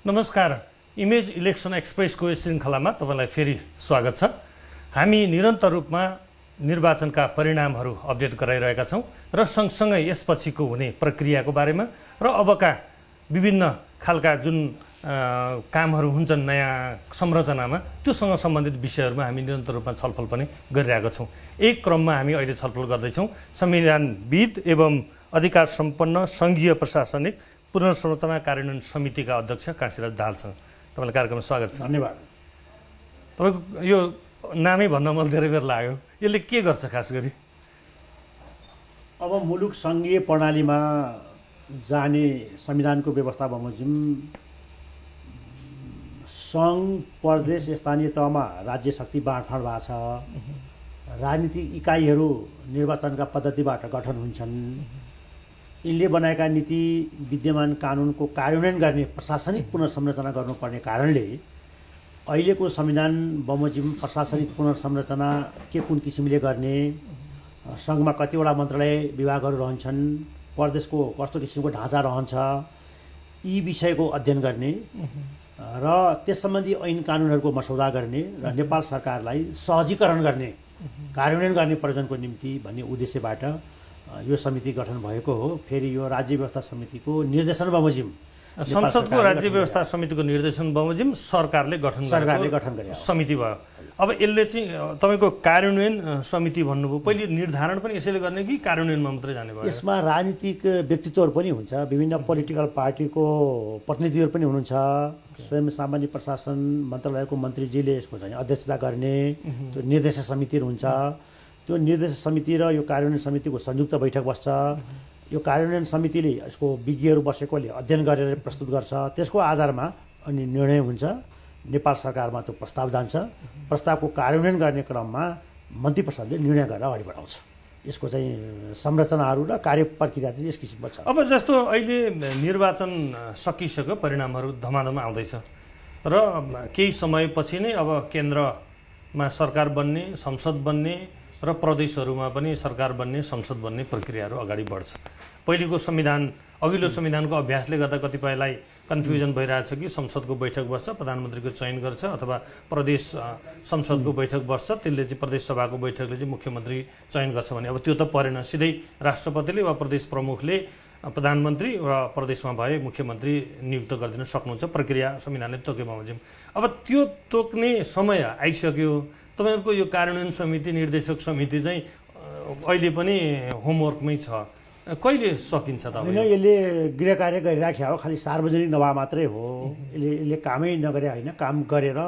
नमस्कार। Image election एक्सप्रेसको यस श्रृङ्खलामा तपाईलाई फेरि स्वागत छ। हामी निरन्तर रूपमा निर्वाचनका परिणामहरू अपडेट गराइरहेका छौँ र सँगसँगै यसपछिको हुने प्रक्रियाको बारेमा र अबका विभिन्न खालका जुन कामहरू हुन्छन् नयाँ संरचनामा त्योसँग सम्बन्धित विषयहरूमा हामी निरन्तर रूपमा छलफल पनि गरिरहेका छौँ। एक क्रममा हामी अहिले छलफल गर्दैछौँ संविधानविद एवं अधिकार सम्पन्न सङ्घीय प्रशासनिक पुनर्संरचना कार्यान्वयन समितिका अध्यक्ष काशीराज दाहालसँग। तपाईँलाई कार्यक्रममा स्वागत छ। धन्यवाद। तपाईँको यो नामै भन्न मलाई धेरै बेर लाग्यो, यसले के गर्छ खास गरी? अब मुलुक सङ्घीय प्रणालीमा जाने संविधानको व्यवस्था बमोजिम सङ्घ प्रदेश स्थानीय तहमा राज्य शक्ति बाँडफाँड भएको छ। राजनीतिक इकाइहरू निर्वाचनका पद्धतिबाट गठन हुन्छन्। यिनले बनाएका नीति विद्यमान कानुनको कार्यान्वयन गर्ने प्रशासनिक पुनर्संरचना गर्नुपर्ने कारणले अहिलेको संविधान बमोजिम प्रशासनिक पुनर्संरचना के कुन किसिमले गर्ने, सङ्घमा कतिवटा मन्त्रालय विभागहरू रहन्छन्, प्रदेशको कस्तो किसिमको ढाँचा रहन्छ, यी विषयको अध्ययन गर्ने र त्यस सम्बन्धी ऐन कानुनहरूको मसौदा गर्ने र नेपाल सरकारलाई सहजीकरण गर्ने, कार्यान्वयन गर्ने प्रयोजनको निम्ति भन्ने उद्देश्यबाट यो समिति गठन भएको हो। फेरि यो राज्य व्यवस्था समितिको निर्देशन बमोजिम संसदको राज्य व्यवस्था समितिको निर्देशन बमोजिम सरकारले गठन गरे समिति भयो। अब यसले चाहिँ तपाईँको कार्यान्वयन समिति भन्नुभयो, पहिले निर्धारण पनि यसैले गर्ने कि कार्यान्वयनमा मात्रै जाने भयो? यसमा राजनीतिक व्यक्तित्वहरू पनि हुन्छ, विभिन्न पोलिटिकल पार्टीको प्रतिनिधिहरू पनि हुनुहुन्छ। स्वयं सामान्य प्रशासन मन्त्रालयको मन्त्रीजीले यसको चाहिँ अध्यक्षता गर्ने त्यो निर्देशक समितिहरू हुन्छ। त्यो निर्देशक समिति र यो कार्यान्वयन समितिको संयुक्त बैठक बस्छ। यो कार्यान्वयन समितिले यसको विज्ञहरू बसेकोले अध्ययन गरेर प्रस्तुत गर्छ। त्यसको आधारमा अनि निर्णय हुन्छ। नेपाल सरकारमा त्यो प्रस्ताव जान्छ। प्रस्तावको कार्यान्वयन गर्ने क्रममा मन्त्री परिषदले निर्णय गरेर अगाडि बढाउँछ। यसको चाहिँ संरचनाहरू र कार्य प्रक्रिया चाहिँ यस किसिमको छ। अब जस्तो अहिले निर्वाचन सकिसक्यो, परिणामहरू धमाधम आउँदैछ र केही समयपछि नै अब केन्द्रमा सरकार बन्ने, संसद बन्ने र प्रदेशहरूमा पनि सरकार बन्ने, संसद बन्ने प्रक्रियाहरू अगाडि बढ्छ। पहिलेको संविधान, अघिल्लो संविधानको अभ्यासले गर्दा कतिपयलाई कन्फ्युजन भइरहेछ कि संसदको बैठक बस्छ, प्रधानमन्त्रीको चयन गर्छ, अथवा प्रदेश संसदको बैठक बस्छ, त्यसले चाहिँ प्रदेश सभाको बैठकले चाहिँ मुख्यमन्त्री चयन गर्छ भने अब त्यो त परेन। सिधै राष्ट्रपतिले वा प्रदेश प्रमुखले प्रधानमन्त्री र प्रदेशमा भए मुख्यमन्त्री नियुक्त गरिदिन सक्नुहुन्छ। प्रक्रिया संविधानले तोके बमोजिम। अब त्यो तोक्ने समय आइसक्यो। तपाईँहरूको यो कार्यान्वयन समिति, निर्देशक समिति चाहिँ अहिले पनि होमवर्कमै छ। कहिले सकिन्छ त? होइन, यसले गृह कार्य गरिराख्या हो, खालि सार्वजनिक नभए मात्रै हो। यसले कामै नगरे होइन, काम गरेर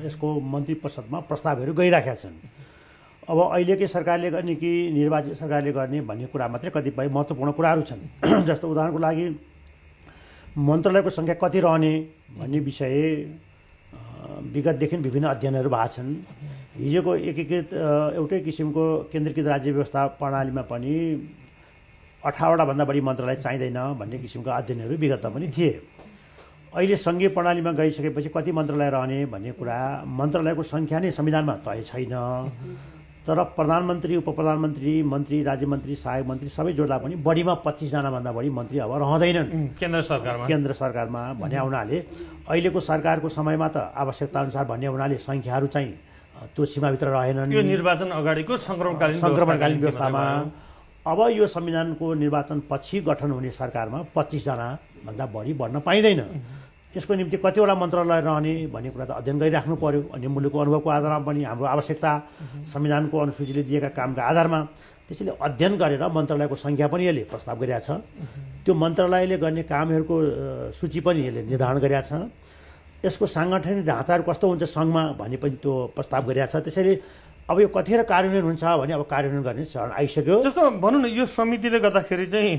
यसको मन्त्री परिषदमा प्रस्तावहरू गइराखेका छन्। अब अहिलेकै सरकारले गर्ने कि निर्वाचित सरकारले गर्ने भन्ने कुरा मात्रै कतिपय महत्त्वपूर्ण कुराहरू छन्। जस्तो उदाहरणको लागि मन्त्रालयको सङ्ख्या कति रहने भन्ने विषय विगतदेखि विभिन्न अध्ययनहरू भएको छन्। हिजोको एकीकृत एउटै किसिमको केन्द्रीकृत राज्य व्यवस्था प्रणालीमा पनि 18वटा भन्दा बढी मन्त्रालय चाहिँदैन भन्ने किसिमका अध्ययनहरू विगतमा पनि थिए। अहिले सङ्घीय प्रणालीमा गइसकेपछि कति मन्त्रालय रहने भन्ने कुरा, मन्त्रालयको सङ्ख्या नै संविधानमा तय छैन। तर प्रधानमन्त्री, उपप्रधानमन्त्री, मन्त्री, राज्यमन्त्री, सहायक मन्त्री सबै जोड्दा पनि बढीमा 25 जनाभन्दा बढी मन्त्री अब रहँदैनन् केन्द्र सरकारमा भन्ने हुनाले अहिलेको सरकारको समयमा त आवश्यकताअनुसार भन्ने हुनाले सङ्ख्याहरू चाहिँ त्यो सीमाभित्र रहेनन्। यो निर्वाचन अगाडिको सङ्क्रमणकालीन व्यवस्थामा अब यो संविधानको निर्वाचन पछि गठन हुने सरकारमा 25 जनाभन्दा बढी बढ्न पाइँदैन। यसको निम्ति कतिवटा मन्त्रालय रहने भन्ने कुरा त अध्ययन गरिराख्नु पर्यो। अन्य मुलुकको अनुभवको आधारमा पनि हाम्रो आवश्यकता संविधानको अनुसूचीले दिएका कामका आधारमा त्यसैले अध्ययन गरेर मन्त्रालयको सङ्ख्या पनि यसले प्रस्ताव गरेका छ। त्यो मन्त्रालयले गर्ने कामहरूको सूची पनि यसले निर्धारण गरेका छ। यसको साङ्गठनिक ढाँचाहरू कस्तो हुन्छ सङ्घमा भन्ने पनि त्यो प्रस्ताव गरेका छ। त्यसैले अब यो कतिखेर कार्यान्वयन हुन्छ भने अब कार्यान्वयन गर्ने चरण आइसक्यो। जस्तो भनौँ न, यो समितिले गर्दाखेरि चाहिँ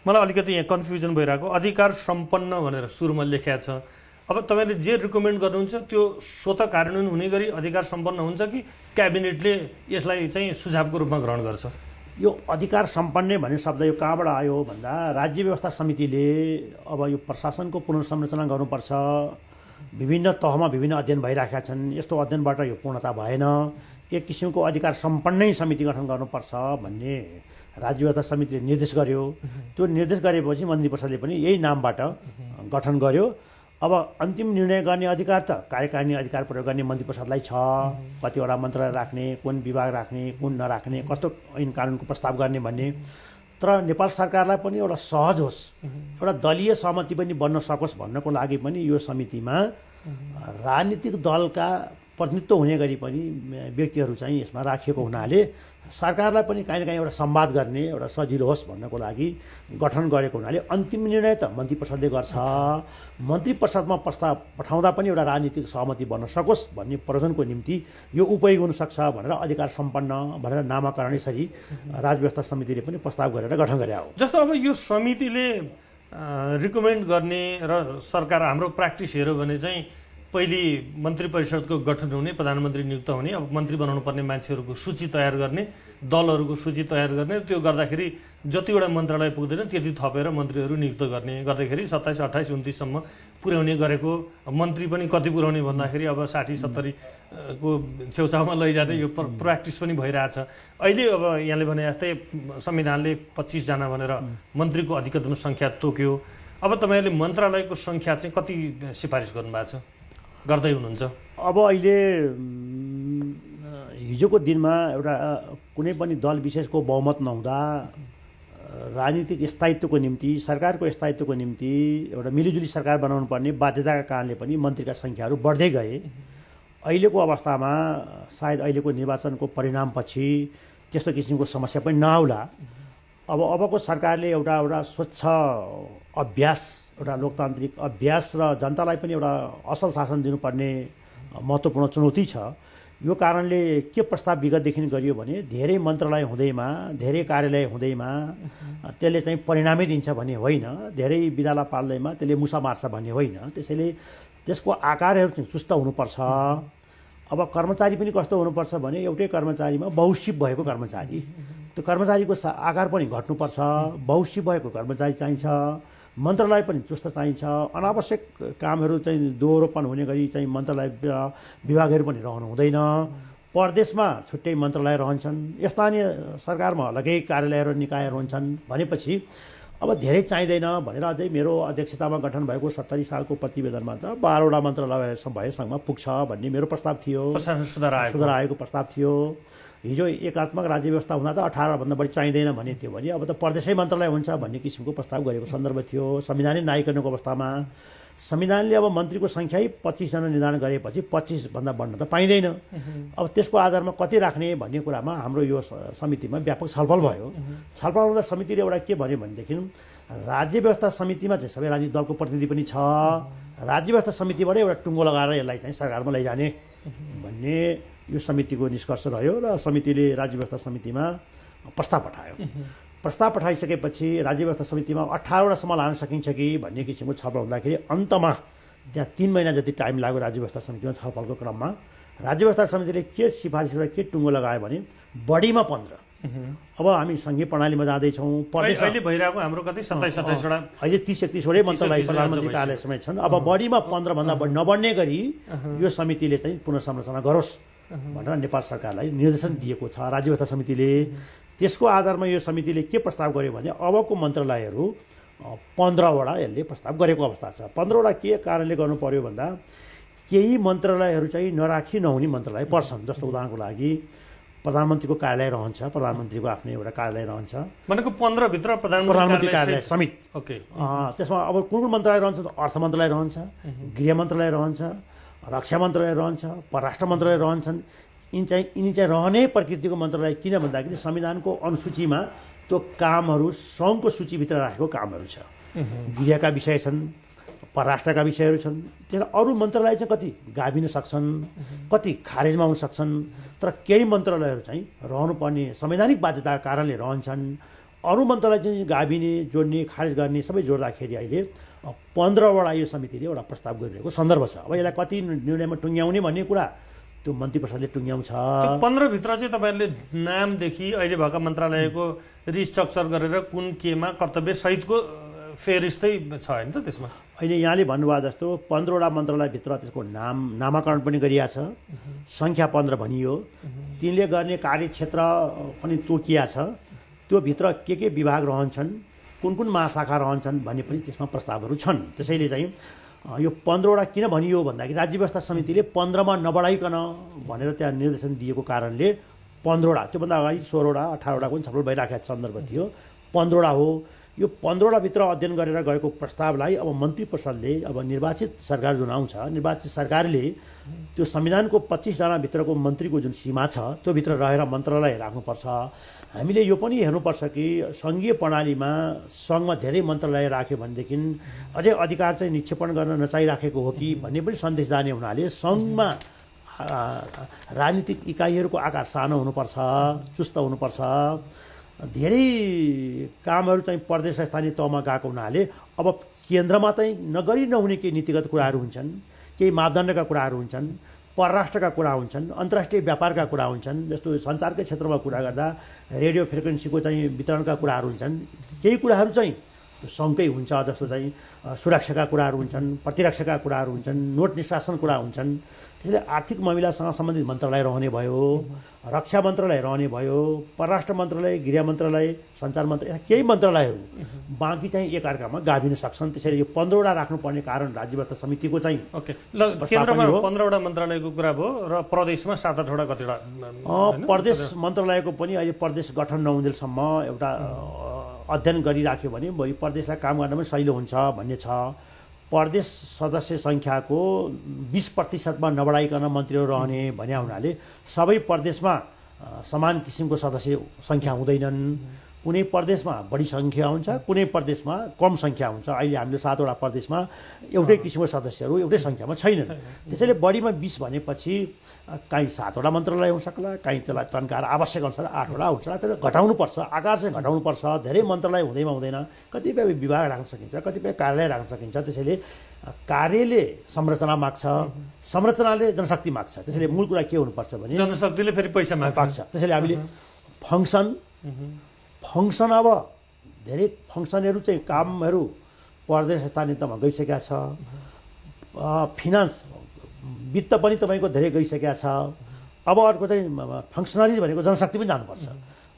मलाई अलिकति यहाँ कन्फ्युजन भइरहेको, अधिकार सम्पन्न भनेर सुरुमा लेखेको छ। अब तपाईँले जे रिकमेन्ड गर्नुहुन्छ त्यो स्वतः कार्यान्वयन हुने गरी अधिकार सम्पन्न हुन्छ कि क्याबिनेटले यसलाई चाहिँ सुझावको रूपमा ग्रहण गर्छ? यो अधिकार सम्पन्न भन्ने शब्द यो कहाँबाट आयो भन्दा राज्य व्यवस्था समितिले अब यो प्रशासनको पुनर्संरचना गर्नुपर्छ। विभिन्न तहमा विभिन्न अध्ययन भइराखेका छन्। यस्तो अध्ययनबाट यो पूर्णता भएन। एक किसिमको अधिकार सम्पन्नै समिति गठन गर्नुपर्छ भन्ने राज्य व्यवस्था समितिले निर्देश गर्यो। त्यो निर्देश गरेपछि मन्त्री परिषदले पनि यही नामबाट गठन गर्यो। अब अन्तिम निर्णय गर्ने अधिकार त कार्यकारिणी अधिकार प्रयोग गर्ने मन्त्री परिषदलाई छ। कतिवटा मन्त्रालय राख्ने, कुन विभाग राख्ने, कुन नराख्ने, कस्तो ऐन कानुनको प्रस्ताव गर्ने भन्ने। तर नेपाल सरकारलाई पनि एउटा सहज होस्, एउटा दलीय सहमति पनि बन्न सकोस् भन्नको लागि पनि यो समितिमा राजनीतिक दलका प्रतिनिधित्व हुने गरी पनि व्यक्तिहरू चाहिँ यसमा राखिएको हुनाले सरकारलाई पनि काहीँ न काहीँ एउटा संवाद गर्ने एउटा सजिलो होस् भन्नको लागि गठन गरेको हुनाले अन्तिम निर्णय त मन्त्री परिषदले गर्छ। मन्त्री परिषदमा प्रस्ताव पठाउँदा पनि एउटा राजनीतिक सहमति बन्न सकोस् भन्ने प्रयोजनको निम्ति यो उपयोग हुनसक्छ भनेर अधिकार सम्पन्न भनेर नामाकरण यसरी राजव्यवस्था समितिले पनि प्रस्ताव गरेर गठन गरे हो। जस्तो अब यो समितिले रिकमेन्ड गर्ने र सरकार हाम्रो प्र्याक्टिस हेऱ्यो भने चाहिँ पहिले मन्त्री परिषदको गठन हुने, प्रधानमन्त्री नियुक्त हुने, अब मन्त्री बनाउनु पर्ने मान्छेहरूको सूची तयार गर्ने, दलहरूको सूची तयार गर्ने, त्यो गर्दाखेरि जतिवटा मन्त्रालय पुग्दैन त्यति थपेर मन्त्रीहरू नियुक्त गर्ने गर्दाखेरि 27, 28, 29 सम्म पुर्याउने गरेको। मन्त्री पनि कति पुर्याउने भन्दाखेरि अब 60, 70 को छेउछाउमा लैजाने यो प्र्याक्टिस पनि भइरहेछ। अहिले अब यहाँले भने जस्तै संविधानले 25 जना भनेर मन्त्रीको अधिकतम सङ्ख्या तोक्यो। अब तपाईँहरूले मन्त्रालयको सङ्ख्या चाहिँ कति सिफारिस गर्नुभएको छ, गर्दै हुनुहुन्छ? अब अहिले हिजोको दिनमा एउटा कुनै पनि दल विशेषको बहुमत नहुँदा राजनीतिक स्थायित्वको निम्ति, सरकारको स्थायित्वको निम्ति एउटा मिलिजुली सरकार बनाउनु पर्ने बाध्यताका कारणले पनि मन्त्रीका सङ्ख्याहरू बढ्दै गए। अहिलेको अवस्थामा सायद अहिलेको निर्वाचनको परिणामपछि त्यस्तो किसिमको समस्या पनि नआउला। अबको सरकारले एउटा स्वच्छ अभ्यास, एउटा लोकतान्त्रिक अभ्यास र जनतालाई पनि एउटा असल शासन दिनुपर्ने महत्त्वपूर्ण चुनौती छ। यो कारणले के प्रस्ताव विगतदेखि गरियो भने धेरै मन्त्रालय हुँदैमा, धेरै कार्यालय हुँदैमा त्यसले चाहिँ परिणामै दिन्छ भन्ने होइन, धेरै बिराला पाल्दैमा त्यसले मुसा मार्छ भन्ने होइन। त्यसैले त्यसको आकारहरू चाहिँ चुस्त हुनुपर्छ। अब कर्मचारी पनि कस्तो हुनुपर्छ भने एउटै कर्मचारीमा बहुशिफ्ट भएको कर्मचारी, त्यो कर्मचारीको आकार पनि घट्नुपर्छ। बहुशिफ्ट भएको कर्मचारी चाहिन्छ। मन्त्रालय पनि चुस्त चाहिन्छ। अनावश्यक कामहरू चाहिँ दोहोरोपन हुने गरी चाहिँ मन्त्रालय विभागहरू पनि रहनु हुँदैन। प्रदेशमा छुट्टै मन्त्रालय रहन्छन्, स्थानीय सरकारमा अलग्गै कार्यालयहरू निकायहरू हुन्छन् भनेपछि अब धेरै चाहिँदैन भनेर अझै मेरो अध्यक्षतामा गठन भएको 70 सालको प्रतिवेदनमा त 12वटा मन्त्रालय भएसँगमा पुग्छ भन्ने मेरो प्रस्ताव थियो, सुधार आएको प्रस्ताव थियो। हिजो एकात्मक राज्य व्यवस्था हुँदा त 18भन्दा बढी चाहिँदैन भने थियो भने अब त प्रदेशै मन्त्रालय हुन्छ भन्ने किसिमको प्रस्ताव गरेको सन्दर्भ थियो। संविधानै नआइकनको अवस्थामा संविधानले अब मन्त्रीको सङ्ख्या 25 जना निर्धारण गरेपछि 25 भन्दा बढ्न त पाइँदैन। अब त्यसको आधारमा कति राख्ने भन्ने कुरामा हाम्रो यो समितिमा व्यापक छलफल भयो। छलफल हुँदा समितिले एउटा के भन्यो भनेदेखि राज्य व्यवस्था समितिमा चाहिँ सबै राजनीतिक दलको प्रतिनिधि पनि छ। राज्य व्यवस्था समितिबाटै एउटा टुङ्गो लगाएर यसलाई चाहिँ सरकारमा लैजाने भन्ने यो समितिको निष्कर्ष रह्यो र समितिले राज्य व्यवस्था समितिमा प्रस्ताव पठायो। प्रस्ताव पठाइसकेपछि राज्य व्यवस्था समितिमा 18वटासम्म लान सकिन्छ कि भन्ने किसिमको छलफल हुँदाखेरि अन्तमा त्यहाँ 3 महिना जति टाइम लाग्यो राज्य व्यवस्था समितिमा छलफलको क्रममा। राज्य व्यवस्था समितिले के सिफारिस गरेर के टुङ्गो लगायो भने बढीमा 15। अब हामी सङ्घीय प्रणालीमा जाँदैछौँ। अहिले भइरहेको हाम्रो कति 27-28 वटा, अहिले 30-31 वटै मन्त्रालय प्रधानमन्त्री कार्यालय समेत छन्। अब बढीमा 15 भन्दा बढी नबढ्ने गरी यो समितिले चाहिँ पुनर्संरचना गरोस् भनेर नेपाल सरकारलाई निर्देशन दिएको छ राज्य व्यवस्था समितिले। त्यसको आधारमा यो समितिले के प्रस्ताव गर्यो भने अबको मन्त्रालयहरू 15वटा यसले प्रस्ताव गरेको अवस्था छ। 15वटा के कारणले गर्नु पर्यो भन्दा केही मन्त्रालयहरू चाहिँ नराखी नहुने मन्त्रालय पर्छन्। जस्तो उदाहरणको लागि प्रधानमन्त्रीको कार्यालय रहन्छ, प्रधानमन्त्रीको आफ्नै एउटा कार्यालय रहन्छ भनेको 15 भित्र प्रधानमन्त्री कार्यालय समेत। ओके, त्यसमा अब कुन मन्त्रालय रहन्छ? अर्थ मन्त्रालय रहन्छ, गृह मन्त्रालय रहन्छ, रक्षा मन्त्रालय रहन्छ, परराष्ट्र मन्त्रालय रहन्छन्। यिनी चाहिँ रहने प्रकृतिको मन्त्रालय किन भन्दाखेरि संविधानको अनुसूचीमा त्यो कामहरू सङ्घको सूचीभित्र राखेको कामहरू छ। गृहका विषय छन्, परराष्ट्रका विषयहरू छन्। त्यसलाई अरू मन्त्रालय चाहिँ कति गाभिन सक्छन्, कति खारेजमा हुन सक्छन्। तर केही मन्त्रालयहरू चाहिँ रहनुपर्ने संवैधानिक बाध्यताका कारणले रहन्छन्। अरू मन्त्रालय चाहिँ गाभिने, जोड्ने, खारेज गर्ने सबै जोड्दाखेरि अहिले 15वटा यो समितिले एउटा प्रस्ताव गरिरहेको सन्दर्भ छ। अब यसलाई कति निर्णयमा टुङ्ग्याउने भन्ने कुरा त्यो मन्त्री परिषदले टुङ्ग्याउँछ। 15 भित्र चाहिँ तपाईँहरूले नामदेखि अहिले भएका मन्त्रालयको रिस्ट्रक्चर गरेर कुन केमा कर्तव्य सहितको फेरिस्तै छ होइन त त्यसमा? अहिले यहाँले भन्नुभयो जस्तो 15वटा मन्त्रालयभित्र त्यसको नामाकरण पनि गरिया छ, सङ्ख्या 15 भनियो। तिनले गर्ने कार्यक्षेत्र पनि तोकिया छ। त्यो भित्र के विभाग रहन्छन्, कुन महाशाखा रहन्छन् भन्ने पनि त्यसमा प्रस्तावहरू छन्। त्यसैले चाहिँ यो 15वटा किन भनियो भन्दाखेरि राज्य व्यवस्था समितिले 15मा नबढाइकन भनेर त्यहाँ निर्देशन दिएको कारणले 15वटा, त्योभन्दा अगाडि 16वटा 18वटा पनि छलफल भइराखेको सन्दर्भ थियो। 15वटा हो। यो 15वटा भित्र अध्ययन गरेर गएको प्रस्तावलाई अब मन्त्री परिषदले, अब निर्वाचित सरकार जुन आउँछ, निर्वाचित सरकारले त्यो संविधानको 25 जना भित्रको मन्त्रीको जुन सीमा छ त्यो भित्र रहेर मन्त्रालय राख्नुपर्छ। हामीले यो पनि हेर्नुपर्छ कि सङ्घीय प्रणालीमा सङ्घमा धेरै मन्त्रालय राख्यो भनेदेखि अझै अधिकार चाहिँ निक्षेपण गर्न नचाहिराखेको हो कि भन्ने पनि सन्देश जाने हुनाले सङ्घमा राजनीतिक इकाइहरूको आकार सानो हुनुपर्छ, चुस्त हुनुपर्छ। धेरै कामहरू चाहिँ प्रदेश स्थानीय तहमा गएको हुनाले अब केन्द्रमा चाहिँ नगरी नहुने केही नीतिगत कुराहरू हुन्छन्, केही मापदण्डका कुराहरू हुन्छन्, परराष्ट्रका कुरा हुन्छन्, अन्तर्राष्ट्रिय व्यापारका कुरा हुन्छन्। जस्तो सञ्चारकै क्षेत्रमा कुरा गर्दा रेडियो फ्रिक्वेन्सीको चाहिँ वितरणका कुराहरू हुन्छन्। केही कुराहरू चाहिँ सङ्घकै हुन्छ, जस्तो चाहिँ सुरक्षाका कुराहरू हुन्छन्, प्रतिरक्षाका कुराहरू हुन्छन्, नोट निष्कासन कुरा हुन्छन्। त्यसैले आर्थिक मामिलासँग सम्बन्धित मन्त्रालय रहने भयो, रक्षा मन्त्रालय रहने भयो, परराष्ट्र मन्त्रालय, गृह मन्त्रालय, सञ्चार मन्त्रालय, केही मन्त्रालयहरू बाँकी चाहिँ एकअर्कामा गाभिन सक्छन्। त्यसैले यो 15वटा राख्नुपर्ने कारण राज्य व्यवस्था समितिको चाहिँ ओके ल केन्द्रमा 15वटा मन्त्रालयको कुरा भयो र प्रदेशमा 7-8वटा कतिवटा प्रदेश मन्त्रालयको पनि अहिले प्रदेश गठन नहुँदैसम्म एउटा अध्ययन गरिराख्यो भने भोलि प्रदेशलाई काम गर्न पनि सजिलो हुन्छ भन्ने छ। प्रदेश सदस्य सङ्ख्याको 20%मा नबढाइकन मन्त्रीहरू रहने भन्ने हुनाले सबै प्रदेशमा समान किसिमको सदस्य सङ्ख्या हुँदैनन्। कुनै प्रदेशमा बढी सङ्ख्या हुन्छ, कुनै प्रदेशमा कम सङ्ख्या हुन्छ। अहिले हामीले 7वटा प्रदेशमा एउटै किसिमको सदस्यहरू एउटै सङ्ख्यामा छैनन्। त्यसैले बढीमा 20 भनेपछि काहीँ 7वटा मन्त्रालय हुनसक्ला, काहीँ त्यसलाई तन्काएर आवश्यक अनुसार 8वटा हुन्छ। तर घटाउनुपर्छ, आकार चाहिँ घटाउनुपर्छ। धेरै मन्त्रालय हुँदैमा हुँदैन, कतिपय विभाग राख्न सकिन्छ, कतिपय कार्यालय राख्न सकिन्छ। त्यसैले कार्यले संरचना माग्छ, संरचनाले जनशक्ति माग्छ। त्यसैले मूल कुरा के हुनुपर्छ भने जनशक्तिले फेरि पैसा माग्छ। त्यसैले हामीले फङ्सन अब धेरै फङ्सनहरू चाहिँ कामहरू प्रदेश स्थानीय तहमा गइसकेका छ। फिनान्स वित्त पनि तपाईँको धेरै गइसकेका छ। अब अर्को चाहिँ फङ्सनलिज भनेको जनशक्ति पनि जानुपर्छ।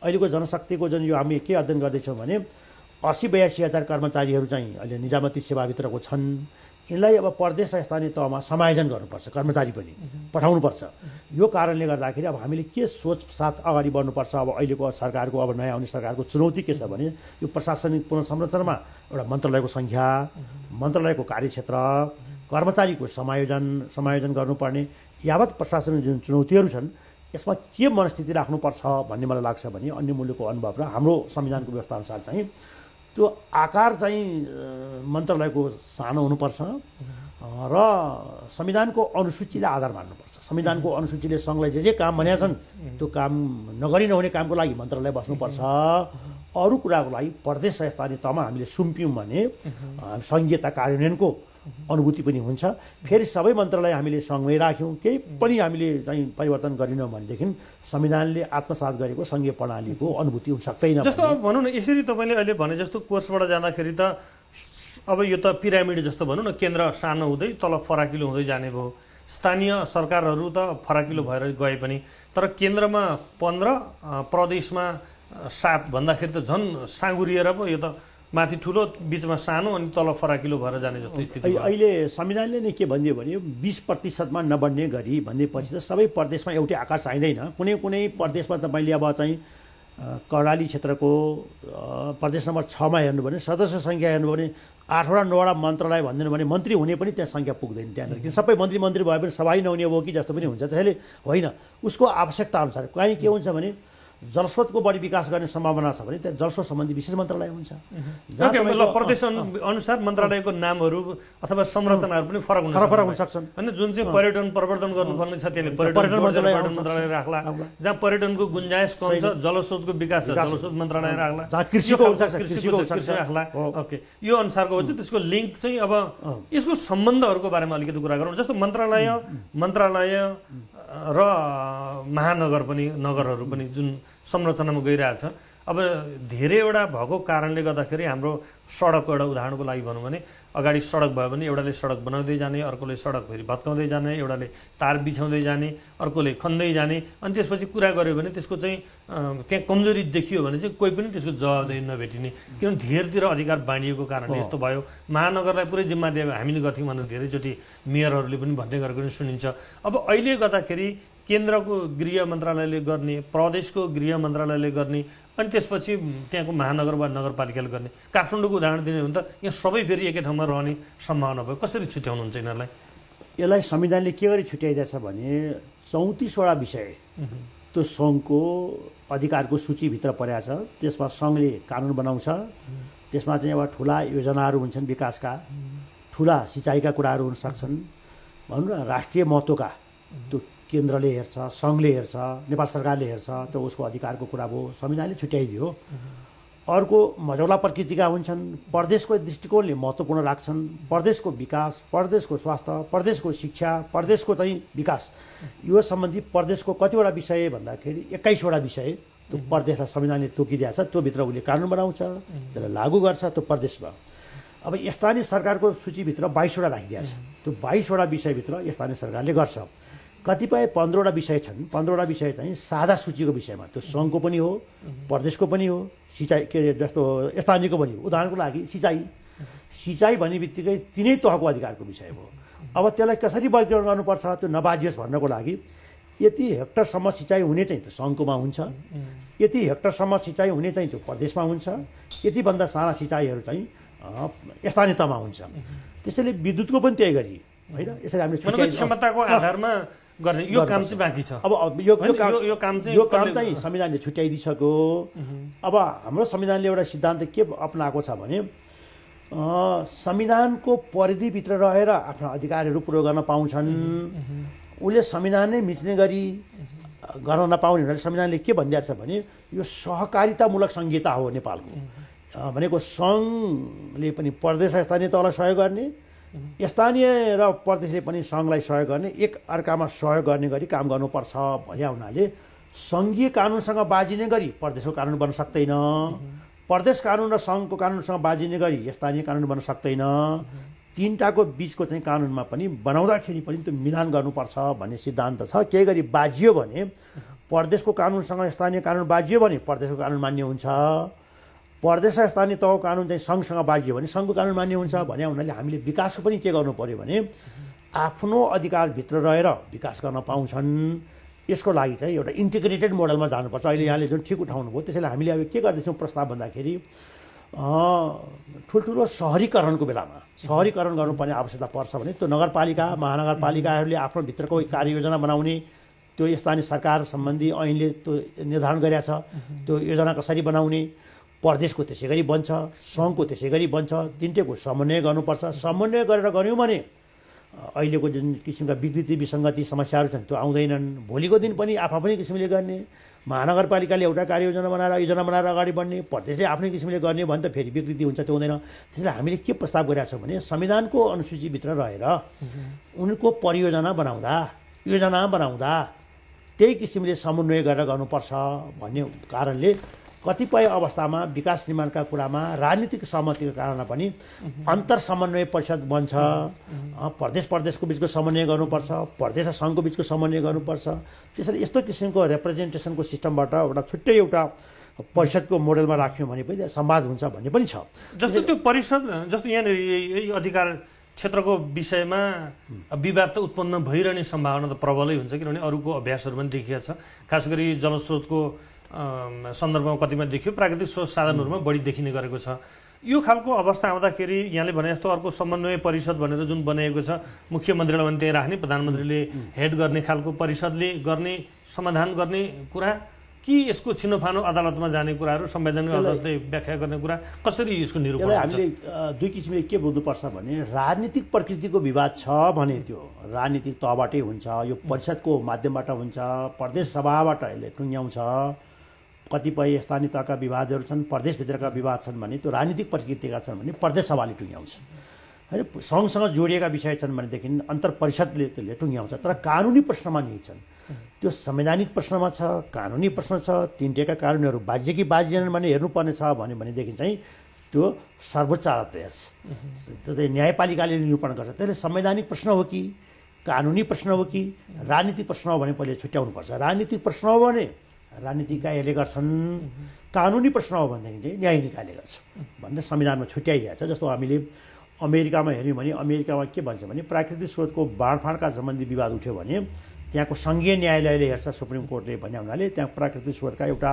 अहिलेको जनशक्तिको जुन यो हामी के अध्ययन गर्दैछौँ भने 80-82 हजार कर्मचारीहरू चाहिँ अहिले निजामती सेवाभित्रको छन्। यिनलाई अब प्रदेश र स्थानीय तहमा समायोजन गर्नुपर्छ, कर्मचारी पनि पठाउनुपर्छ। यो कारणले गर्दाखेरि अब हामीले के सोच साथ अगाडि बढ्नुपर्छ। अब अहिलेको सरकारको, अब नयाँ आउने सरकारको चुनौती के छ भने यो प्रशासनिक पुनर्संरचनामा एउटा मन्त्रालयको सङ्ख्या, मन्त्रालयको कार्यक्षेत्र, कर्मचारीको समायोजन गर्नुपर्ने यावत प्रशासनिक जुन चुनौतीहरू छन् यसमा के मनस्थिति राख्नुपर्छ भन्ने मलाई लाग्छ भने अन्य मूल्यको अनुभव र हाम्रो संविधानको व्यवस्थाअनुसार चाहिँ त्यो आकार चाहिँ मन्त्रालयको सानो हुनुपर्छ र संविधानको अनुसूचीलाई आधार मान्नुपर्छ। संविधानको अनुसूचीले सङ्घलाई जे काम भनेका छन् त्यो काम नगरी नहुने कामको लागि मन्त्रालय बस्नुपर्छ। अरू कुराको लागि प्रदेश र स्थानीय तहमा हामीले सुम्प्यौँ भने सङ्घीयता कार्यान्वयनको अनुभूति पनि हुन्छ। फेरि सबै मन्त्रालय हामीले सँगै राख्यौँ, केही पनि हामीले चाहिँ परिवर्तन गरिनौँ भनेदेखि संविधानले आत्मसात गरेको सङ्घीय प्रणालीको अनुभूति हुन सक्दैन। जस्तो अब भनौँ न, यसरी तपाईँले अहिले भने जस्तो कोर्सबाट जाँदाखेरि त अब यो त पिरामिड जस्तो भनौँ न, केन्द्र सानो हुँदै तल फराकिलो हुँदै जाने भयो। स्थानीय सरकारहरू त फराकिलो भएर गए पनि, तर केन्द्रमा 15, प्रदेशमा 7 भन्दाखेरि त झन् साँगुरिएर पो यो त माथि ठुलो, बिचमा सानो अनि तल फराकिलो भएर जाने जस्तो स्थिति। अहिले संविधानले नै के भनिदियो भने 20%मा नबढ्ने गरी भनेपछि त सबै प्रदेशमा एउटै आकार चाहिँदैन। कुनै कुनै प्रदेशमा तपाईँले अब चाहिँ कर्णाली क्षेत्रको प्रदेश नम्बर 6मा हेर्नु भने सदस्य सङ्ख्या हेर्नु भने 8वटा 9वटा मन्त्रालय भनिदिनु भने मन्त्री हुने पनि त्यहाँ सङ्ख्या पुग्दैन। त्यहाँनिर किन सबै मन्त्री भए पनि सबै नहुने हो कि जस्तो पनि हुन्छ। त्यसैले होइन, उसको आवश्यकता अनुसार कहीँ के हुन्छ भने जलस्रोतको बढी विकास गर्ने सम्भावना छ भने त्यहाँ जलस्रोत सम्बन्धी विशेष मन्त्रालय हुन्छ। प्रदेश अनुसार मन्त्रालयको नामहरू अथवा संरचनाहरू पनि फरक हुन सक्छन्। होइन, जुन चाहिँ पर्यटन प्रवर्धन गर्नुपर्ने छ त्यहाँले पर्यटन मन्त्रालय राख्ला। जहाँ पर्यटनको गुन्जाइस कम छ, जलस्रोतको विकास छ, जलस्रोत मन्त्रालय राख्ला। कृषिको राख्ला। ओके, यो अनुसारको हुन्छ। त्यसको लिङ्क चाहिँ अब यसको सम्बन्धहरूको बारेमा अलिकति कुरा गरौँ। जस्तो मन्त्रालय र महानगर पनि, नगरहरू पनि जुन संरचनामा गइरहेछ, अब धेरैवटा भएको कारणले गर्दाखेरि हाम्रो सडकको एउटा उदाहरणको लागि भनौँ भने अगाडि सडक भयो भने एउटाले सडक बनाउँदै जाने, अर्कोले सडक फेरि भत्काउँदै जाने, एउटाले तार बिछाउँदै जाने, अर्कोले खन्दै जाने, अनि त्यसपछि कुरा गर्यो भने त्यसको चाहिँ त्यहाँ कमजोरी देखियो भने चाहिँ कोही पनि त्यसको जवाबदेही नभेटिने। किनभने धेरतिर अधिकार बाँडिएको कारणले यस्तो भयो। महानगरलाई पुरै जिम्मा दिए हामीले गर्थ्यौँ भनेर धेरैचोटि मेयरहरूले पनि भन्ने गरेको पनि सुनिन्छ। अब अहिले गर्दाखेरि केन्द्रको गृह मन्त्रालयले गर्ने, प्रदेशको गृह मन्त्रालयले गर्ने, अनि त्यसपछि त्यहाँको महानगर वा नगरपालिकाले गर्ने। काठमाडौँको उदाहरण दिने हो भने त यहाँ सबै फेरि एकै ठाउँमा रहने सम्भावना भयो। कसरी छुट्याउनुहुन्छ यिनीहरूलाई? यसलाई संविधानले के गरी छुट्याइदिएछ भने 34वटा विषय त्यो सङ्घको अधिकारको सूचीभित्र परेको छ। त्यसमा सङ्घले कानुन बनाउँछ। त्यसमा चाहिँ अब ठुला योजनाहरू हुन्छन् विकासका, ठुला सिँचाइका कुराहरू हुन सक्छन्, भनौँ न राष्ट्रिय महत्त्वका, त्यो केन्द्रले हेर्छ, सङ्घले हेर्छ, नेपाल सरकारले हेर्छ, त्यो उसको अधिकारको कुरा भयो, संविधानले छुट्याइदियो। अर्को मझौला प्रकृतिका हुन्छन्, प्रदेशको दृष्टिकोणले महत्त्वपूर्ण राख्छन्, प्रदेशको विकास, प्रदेशको स्वास्थ्य, प्रदेशको शिक्षा, प्रदेशको चाहिँ विकास, यो सम्बन्धी प्रदेशको कतिवटा विषय भन्दाखेरि 21वटा विषय त्यो प्रदेशलाई संविधानले तोकिदिएको छ। त्योभित्र उसले कानुन बनाउँछ, त्यसलाई लागू गर्छ त्यो प्रदेशमा। अब स्थानीय सरकारको सूचीभित्र 22वटा राखिदिएको छ। त्यो 22वटा विषयभित्र स्थानीय सरकारले गर्छ। कतिपय 15वटा विषय छन्। 15वटा विषय चाहिँ साझा सूचीको विषयमा, त्यो सङ्घको पनि हो, प्रदेशको पनि हो, सिँचाइ के अरे जस्तो स्थानीयको पनि हो। उदाहरणको लागि सिँचाइ भन्ने बित्तिकै तिनै तहको अधिकारको विषय हो। अब त्यसलाई कसरी वर्गीकरण गर्नुपर्छ त्यो नबाजियोस् भन्नको लागि यति हेक्टरसम्म सिँचाइ हुने चाहिँ त्यो सङ्घकोमा हुन्छ, यति हेक्टरसम्म सिँचाइ हुने चाहिँ त्यो प्रदेशमा हुन्छ, यतिभन्दा साना सिँचाइहरू चाहिँ स्थानीय तहमा हुन्छ। त्यसैले विद्युतको पनि त्यही गरी होइन, यसरी हामीले क्षमताको आधारमा गर्ने यो काम चाहिँ बाँकी छ। अब यो काम चाहिँ संविधानले छुट्याइदिइसक्यो। अब हाम्रो संविधानले एउटा सिद्धान्त के अपनाएको छ भने संविधानको परिधिभित्र रहेर आफ्ना अधिकारहरू प्रयोग गर्न पाउँछन्। उसले संविधान नै मिच्ने गरी गर्न नपाउने हुनाले संविधानले के भनिदिएको छ भने यो सहकारितामूलक संहिता हो नेपालको। भनेको सङ्घले पनि प्रदेश र स्थानीय तहलाई सहयोग गर्ने, स्थानीय र प्रदेशले पनि सङ्घलाई सहयोग गर्ने, एक अर्कामा सहयोग गर्ने गरी काम गर्नुपर्छ भन्ने हुनाले सङ्घीय कानुनसँग बाजिने गरी प्रदेशको कानुन बन्न सक्दैन, प्रदेश कानुन र सङ्घको कानुनसँग बाजिने गरी स्थानीय कानुन बन्न सक्दैन। तिनटाको बिचको चाहिँ कानुनमा पनि बनाउँदाखेरि पनि त्यो मिलान गर्नुपर्छ भन्ने सिद्धान्त छ। केही गरी बाजियो भने प्रदेशको कानुनसँग स्थानीय कानुन बाजियो भने प्रदेशको कानुन मान्य हुन्छ, प्रदेश र स्थानीय तहको कानुन चाहिँ सङ्घसँग बाजियो भने सङ्घको कानुन मान्य हुन्छ भन्ने हुनाले हामीले विकासको पनि के गर्नु पर्यो भने आफ्नो अधिकारभित्र रहेर विकास गर्न पाउँछन्। यसको लागि चाहिँ एउटा इन्टिग्रेटेड मोडलमा जानुपर्छ। अहिले यहाँले जुन ठिक उठाउनु भयो त्यसैले हामीले अब के गर्दैछौँ प्रस्ताव भन्दाखेरि ठुल्ठुलो सहरीकरणको बेलामा सहरीकरण गर्नुपर्ने आवश्यकता पर्छ भने त्यो नगरपालिका महानगरपालिकाहरूले आफ्नो भित्रको कार्ययोजना बनाउने, त्यो स्थानीय सरकार सम्बन्धी ऐनले त्यो निर्धारण गरेका छ, त्यो योजना कसरी बनाउने, प्रदेशको त्यसै गरी बन्छ, सङ्घको त्यसै गरी बन्छ, तिनटैको समन्वय गर्नुपर्छ। समन्वय गरेर गऱ्यौँ भने अहिलेको जुन किसिमका विकृति विसङ्गति समस्याहरू छन् त्यो आउँदैनन्। भोलिको दिन पनि आफ्नै किसिमले गर्ने, महानगरपालिकाले एउटा कार्ययोजना बनाएर योजना बनाएर अगाडि बढ्ने, प्रदेशले आफ्नै किसिमले गर्ने भने त फेरि विकृति हुन्छ, त्यो हुँदैन। त्यसैले हामीले के प्रस्ताव गरेका छौँ भने संविधानको अनुसूचीभित्र रहेर उनको परियोजना बनाउँदा, योजना बनाउँदा त्यही किसिमले समन्वय गरेर गर्नुपर्छ भन्ने कारणले कतिपय अवस्थामा विकास निर्माणका कुरामा राजनीतिक सहमतिको कारण पनि अन्तर समन्वय परिषद बन्छ। प्रदेशको बिचको समन्वय गर्नुपर्छ, प्रदेश र सङ्घको बिचको समन्वय गर्नुपर्छ। त्यसैले यस्तो किसिमको रिप्रेजेन्टेसनको सिस्टमबाट एउटा छुट्टै एउटा परिषदको मोडेलमा राख्यौँ भने पनि संवाद हुन्छ भन्ने पनि छ। जस्तो त्यो परिषद जस्तो यहाँनिर यही अधिकार क्षेत्रको विषयमा विवाद त उत्पन्न भइरहने सम्भावना त प्रबलै हुन्छ, किनभने अरूको अभ्यासहरू पनि देखिएको छ। खास गरी जलस्रोतको सन्दर्भमा कतिमा देखियो, प्राकृतिक स्रोत साधनहरूमा बढी देखिने गरेको छ। यो खालको अवस्था आउँदाखेरि यहाँले भने जस्तो अर्को समन्वय परिषद भनेर जुन बनाएको छ, मुख्यमन्त्रीलाई पनि त्यही राख्ने, प्रधानमन्त्रीले हेड गर्ने खालको परिषदले गर्ने समाधान गर्ने कुरा कि यसको छिनोफानो अदालतमा जाने कुराहरू, संवैधानिक अदालतले व्याख्या गर्ने कुरा कसरी यसको निरूपण हुन्छ? हामीले दुई किसिमले के बुझ्नुपर्छ भने राजनीतिक प्रकृतिको विवाद छ भने त्यो राजनीतिक तहबाटै हुन्छ, यो परिषदको माध्यमबाट हुन्छ, प्रदेश सभाबाट यसले टुङ्ग्याउँछ। कतिपय स्थानीय तहका विवादहरू छन्, प्रदेशभित्रका विवाद छन् भने त्यो राजनीतिक प्रकृतिका छन् भने प्रदेश सभाले टुङ्ग्याउँछ। होइन सङ्घसँग जोडिएका विषय छन् भनेदेखि अन्तर परिषदले त्यसले टुङ्ग्याउँछ, तर कानुनी प्रश्नमा नि छन्। त्यो संवैधानिक प्रश्नमा छ, कानुनी प्रश्न छ, तिनटेका कानुनीहरू बाज्य कि बाज्यन् भने हेर्नुपर्ने छ भनेदेखि चाहिँ त्यो सर्वोच्च अदालतले हेर्छ, त्यो चाहिँ न्यायपालिकाले निरूपण गर्छ। त्यसले संवैधानिक प्रश्न हो कि कानुनी प्रश्न हो कि राजनीतिक प्रश्न हो भने पहिले छुट्याउनुपर्छ। राजनीतिक प्रश्न हो भने राजनीतिक निकायले गर्छन्, कानुनी प्रश्न हो भनेदेखि चाहिँ न्याय निकायले गर्छ भनेर संविधानमा छुट्याइदिएको छ। जस्तो हामीले अमेरिकामा हेऱ्यौँ भने अमेरिकामा के भन्छ भने प्राकृतिक स्रोतको बाँडफाँडका सम्बन्धी विवाद उठ्यो भने त्यहाँको सङ्घीय न्यायालयले हेर्छ, सुप्रिम कोर्टले भन्ने हुनाले त्यहाँ प्राकृतिक स्रोतका एउटा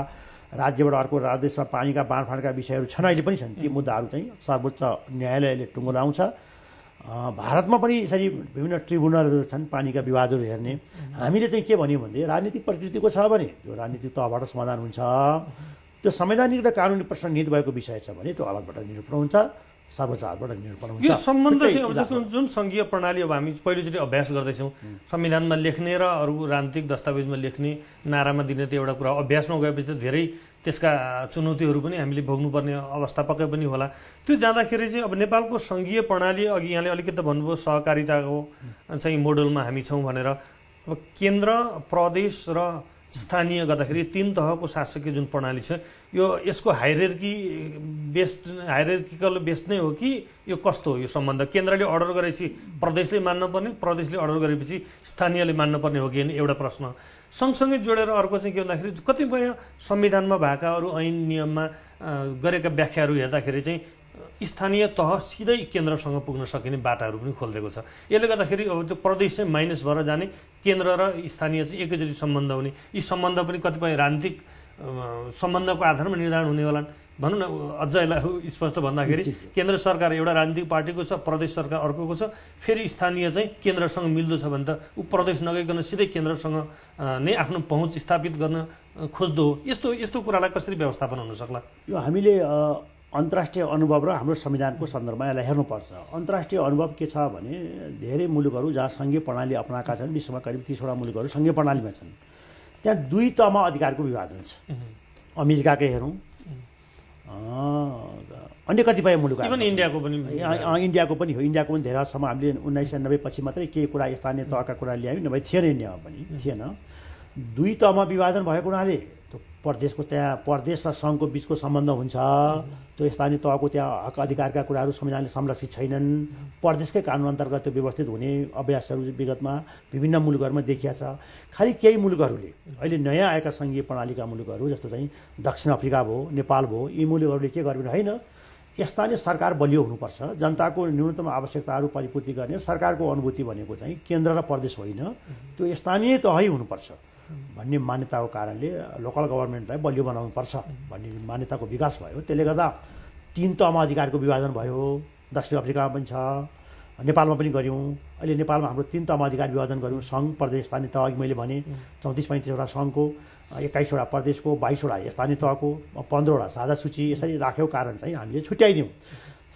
राज्यबाट अर्को राज्यमा पानीका बाँडफाँडका विषयहरू छन्, अहिले पनि छन्। ती मुद्दाहरू चाहिँ सर्वोच्च न्यायालयले टुङ्गो लाउँछ। भारतमा पनि यसरी विभिन्न ट्रिब्युनलहरू छन् पानीका विवादहरू हेर्ने। हामीले चाहिँ के भन्यौँ भने राजनीतिक प्रकृतिको छ भने त्यो राजनीतिक तहबाट समाधान हुन्छ। त्यो संवैधानिक र कानुनी प्रश्न निहित भएको विषय छ भने त्यो अलगबाट निरूपण हुन्छ, सर्वोच्च अदालतबाट निरूपण हुन्छ। यो सम्बन्ध चाहिँ जुन सङ्घीय प्रणाली अब हामी पहिलोचोटि अभ्यास गर्दैछौँ, संविधानमा लेख्ने र अरू राजनीतिक दस्तावेजमा लेख्ने, नारामा दिने त एउटा कुरा, अभ्यासमा गएपछि त धेरै त्यसका चुनौतीहरू पनि हामीले भोग्नुपर्ने अवस्था पक्कै पनि होला। त्यो जाँदाखेरि चाहिँ अब नेपालको सङ्घीय प्रणाली, अघि यहाँले अलिकति त भन्नुभयो सहकारिताको चाहिँ मोडलमा हामी छौँ भनेर, अब केन्द्र, प्रदेश र स्थानीय गर्दाखेरि तीन तहको शासकीय जुन प्रणाली छ यो यसको हायरार्किकल बेस्ड नै हो कि यो कस्तो हो? यो सम्बन्ध केन्द्रले अर्डर गरेपछि प्रदेशले मान्नुपर्ने, प्रदेशले अर्डर गरेपछि स्थानीयले मान्नुपर्ने हो कि एउटा प्रश्न। सँगसँगै जोडेर अर्को चाहिँ के भन्दाखेरि कतिपय संविधानमा भएका अरू ऐन नियममा गरेका व्याख्याहरू हेर्दाखेरि चाहिँ स्थानीय तह सिधै केन्द्रसँग पुग्न सकिने बाटाहरू पनि खोलिदिएको छ। यसले गर्दाखेरि अब त्यो प्रदेश चाहिँ माइनस भएर जाने, केन्द्र र स्थानीय चाहिँ एकैचोटि सम्बन्ध हुने, यी सम्बन्ध पनि कतिपय राजनीतिक सम्बन्धको आधारमा निर्धारण हुने होलान्। भनौँ न अझ यसलाई स्पष्ट भन्दाखेरि केन्द्र सरकार एउटा राजनीतिक पार्टीको छ, प्रदेश सरकार अर्कोको छ, फेरि स्थानीय चाहिँ केन्द्रसँग मिल्दो छ भने त ऊ प्रदेश नगइकन सिधै केन्द्रसँग नै आफ्नो पहुँच स्थापित गर्न खोज्दो हो। यस्तो कुरालाई कसरी व्यवस्थापन हुन सक्ला? यो हामीले अन्तर्राष्ट्रिय अनुभव र हाम्रो संविधानको सन्दर्भमा यसलाई हेर्नुपर्छ। अन्तर्राष्ट्रिय अनुभव के छ भने धेरै मुलुकहरू जहाँ सङ्घीय प्रणाली अपनाएका छन्, विश्वमा करिब 30वटा मुलुकहरू सङ्घीय प्रणालीमा छन्, त्यहाँ दुई तहमा अधिकारको विभाजन छ। अमेरिकाकै हेरौँ, अन्य कतिपय मुलुक, इन्डियाको पनि हो। इन्डियाको पनि धेरै हदसम्म हामीले 1990 पछि मात्रै केही कुरा स्थानीय तहका कुरा ल्यायौँ, नभए थिएन, इन्डियामा पनि थिएन। दुई तहमा विभाजन भएको हुनाले त्यो प्रदेशको त्यहाँ प्रदेश र सङ्घको बिचको सम्बन्ध हुन्छ। त्यो स्थानीय तहको त्यहाँ हक अधिकारका कुराहरू संविधानले संरक्षित छैनन्। प्रदेशकै कानुन अन्तर्गत त्यो व्यवस्थित हुने अभ्यासहरू विगतमा विभिन्न मुलुकहरूमा देखिया छ। खालि केही मुलुकहरूले, अहिले नयाँ आएका सङ्घीय प्रणालीका मुलुकहरू जस्तो चाहिँ दक्षिण अफ्रिका भयो, नेपाल भयो, यी मुलुकहरूले के गर्नु होइन, स्थानीय सरकार बलियो हुनुपर्छ, जनताको न्यूनतम आवश्यकताहरू परिपूर्ति गर्ने सरकारको अनुभूति भनेको चाहिँ केन्द्र र प्रदेश होइन, त्यो स्थानीय तहै हुनुपर्छ भन्ने मान्यताको कारणले लोकल गभर्मेन्टलाई बलियो बनाउनुपर्छ भन्ने मान्यताको विकास भयो। त्यसले गर्दा तीन तहमा अधिकारको विभाजन भयो। दक्षिण अफ्रिकामा पनि छ, नेपालमा पनि गऱ्यौँ। अहिले नेपालमा हाम्रो तीन तहमा अधिकार विभाजन गऱ्यौँ, सङ्घ, प्रदेश, स्थानीय तह। अघि मैले भने 34-35वटा सङ्घको, 21वटा प्रदेशको, 22वटा स्थानीय तहको, 15वटा साझा सूची, यसरी राख्यौँ। कारण चाहिँ हामीले छुट्याइदियौँ।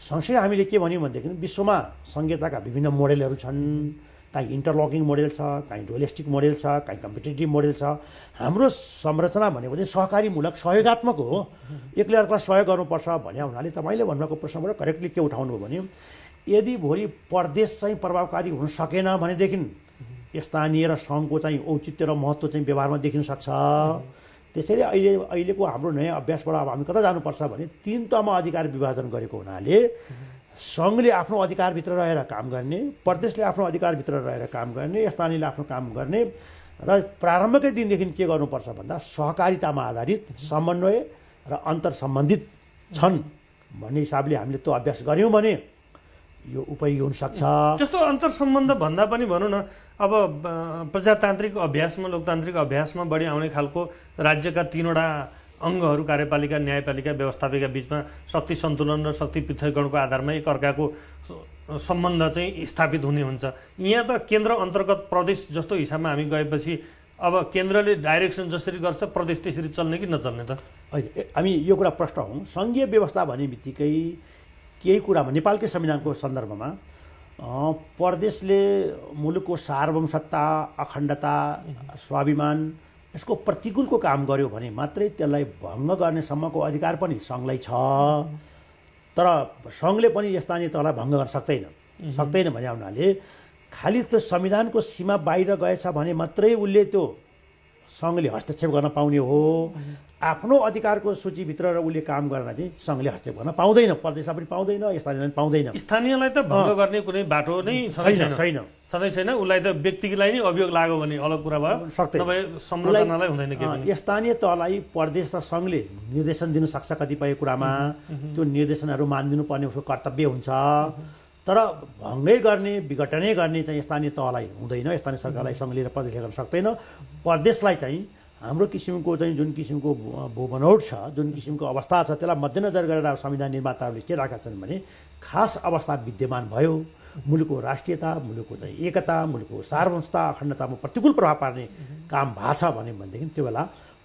सँगसँगै हामीले के भन्यौँ भनेदेखि विश्वमा सङ्घीयताका विभिन्न मोडेलहरू छन्, कहीँ इन्टरलकिङ मोडेल छ, कहीँ डोलेस्टिक मोडेल छ, कहीँ कम्पिटेटिभ मोडेल छ। हाम्रो संरचना भनेको चाहिँ सहकारीमूलक सहयोगात्मक हो। एकले अर्कालाई सहयोग गर्नुपर्छ भन्ने हुनाले तपाईँले भन्नुभएको प्रश्नबाट करेक्टली के उठाउनु हो भने यदि भोलि प्रदेश चाहिँ प्रभावकारी हुन सकेन भनेदेखि स्थानीय र सङ्घको चाहिँ औचित्य र महत्त्व चाहिँ व्यवहारमा देखिन सक्छ। त्यसैले अहिलेको हाम्रो नयाँ अभ्यासबाट अब हामी कता जानुपर्छ भने तीन तहमा अधिकार विभाजन गरेको हुनाले सङ्घले आफ्नो अधिकारभित्र रहेर काम गर्ने, प्रदेशले आफ्नो अधिकारभित्र रहेर काम गर्ने, स्थानीयले आफ्नो काम गर्ने र प्रारम्भकै दिनदेखि के गर्नुपर्छ भन्दा सहकारितामा आधारित समन्वय र अन्तर सम्बन्धित छन् भन्ने हिसाबले हामीले त्यो अभ्यास गऱ्यौँ भने यो उपयोगी हुन सक्छ। जस्तो अन्तर सम्बन्ध भन्दा पनि भनौँ न अब प्रजातान्त्रिक अभ्यासमा, लोकतान्त्रिक अभ्यासमा बढी आउने खालको राज्यका तीनवटा अङ्गहरू कार्यपालिका, न्यायपालिका, व्यवस्थापिका बिचमा शक्ति सन्तुलन र शक्ति पृथकीकरणको आधारमा एक अर्काको सम्बन्ध चाहिँ स्थापित हुने हुन्छ। यहाँ त केन्द्र अन्तर्गत प्रदेश जस्तो हिसाबमा हामी गएपछि अब केन्द्रले डाइरेक्सन जसरी गर्छ प्रदेश त्यसरी चल्ने कि नचल्ने त? अहिले हामी यो कुरा प्रश्न हौँ, सङ्घीय व्यवस्था भन्ने बित्तिकै केही कुरामा नेपालकै संविधानको सन्दर्भमा प्रदेशले मुलुकको सार्वभौमसत्ता, अखण्डता, स्वाभिमान यसको प्रतिकूलको काम गर्यो भने मात्रै त्यसलाई भङ्ग गर्नेसम्मको अधिकार पनि सङ्घलाई छ। तर सङ्घले पनि स्थानीय तहलाई भङ्ग गर्न सक्दैन। सक्दैन भने हुनाले खालि त्यो संविधानको सीमा बाहिर गएछ भने मात्रै उसले त्यो सङ्घले हस्तक्षेप गर्न पाउने हो। आफ्नो अधिकारको सूचीभित्र र उसले काम गर्न चाहिँ सङ्घले हस्तक्षेप गर्न पाउँदैन, प्रदेशलाई पनि पाउँदैन, स्थानीयलाई पनि पाउँदैन। स्थानीयलाई त भङ्ग गर्ने कुनै बाटो नै छैन। उसलाई त व्यक्तिलाई नै अभियोग लाग्यो भने अलग कुरा भयो, नभए संरचनालाई हुँदैन के पनि। स्थानीय तहलाई प्रदेश र सङ्घले निर्देशन दिन सक्छ कतिपय कुरामा, त्यो निर्देशनहरू मानिदिनु पर्ने उसको कर्तव्य हुन्छ। तर भङ्गै गर्ने विघटनै गर्ने चाहिँ स्थानीय तहलाई हुँदैन, स्थानीय सरकारलाई सङ्घले र प्रदेशले गर्न सक्दैन। प्रदेशलाई चाहिँ हाम्रो किसिमको चाहिँ जुन किसिमको भूबनौट छ, जुन किसिमको अवस्था छ, त्यसलाई मध्यनजर गरेर संविधान निर्माताहरूले के राखेका छन् भने खास अवस्था विद्यमान भयो, मुलुकको राष्ट्रियता, मुलुकको चाहिँ एकता, मुलुकको सार्वभौमता अखण्डतामा प्रतिकूल प्रभाव पार्ने काम भएको छ भनेदेखि त्यो बेला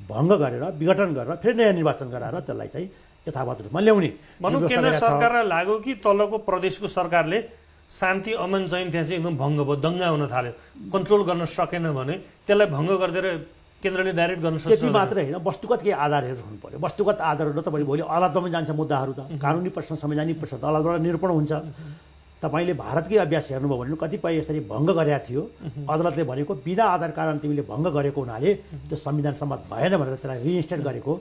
भङ्ग गरेर विघटन गरेर फेरि नयाँ निर्वाचन गराएर त्यसलाई चाहिँ यथावत रूपमा ल्याउने। भनौँ केन्द्र सरकारलाई लाग्यो कि तलको प्रदेशको सरकारले शान्ति अमन चाहिँ त्यहाँ चाहिँ एकदम भङ्ग भयो, दङ्गा हुन थाल्यो, कन्ट्रोल गर्न सकेन भने त्यसलाई भङ्ग गरिदिएर केन्द्रले डाइरेक्ट गर्न सक्छ। त्यति मात्रै होइन, वस्तुगत केही आधारहरू हुनु पर्यो। वस्तुगत आधारहरू तपाईँ भोलि अदालतमा पनि जान्छ मुद्दाहरू, त कानुनी प्रश्न संवैधानिक प्रश्न अदालतबाट निरूपण हुन्छ। तपाईँले भारतकै अभ्यास हेर्नुभयो भने कतिपय यसरी भङ्ग गरेका थियो, अदालतले भनेको बिना आधार कारण तिमीले भङ्ग गरेको हुनाले त्यो संविधान सम्मत भएन भनेर त्यसलाई रिइन्स्टेट गरेको,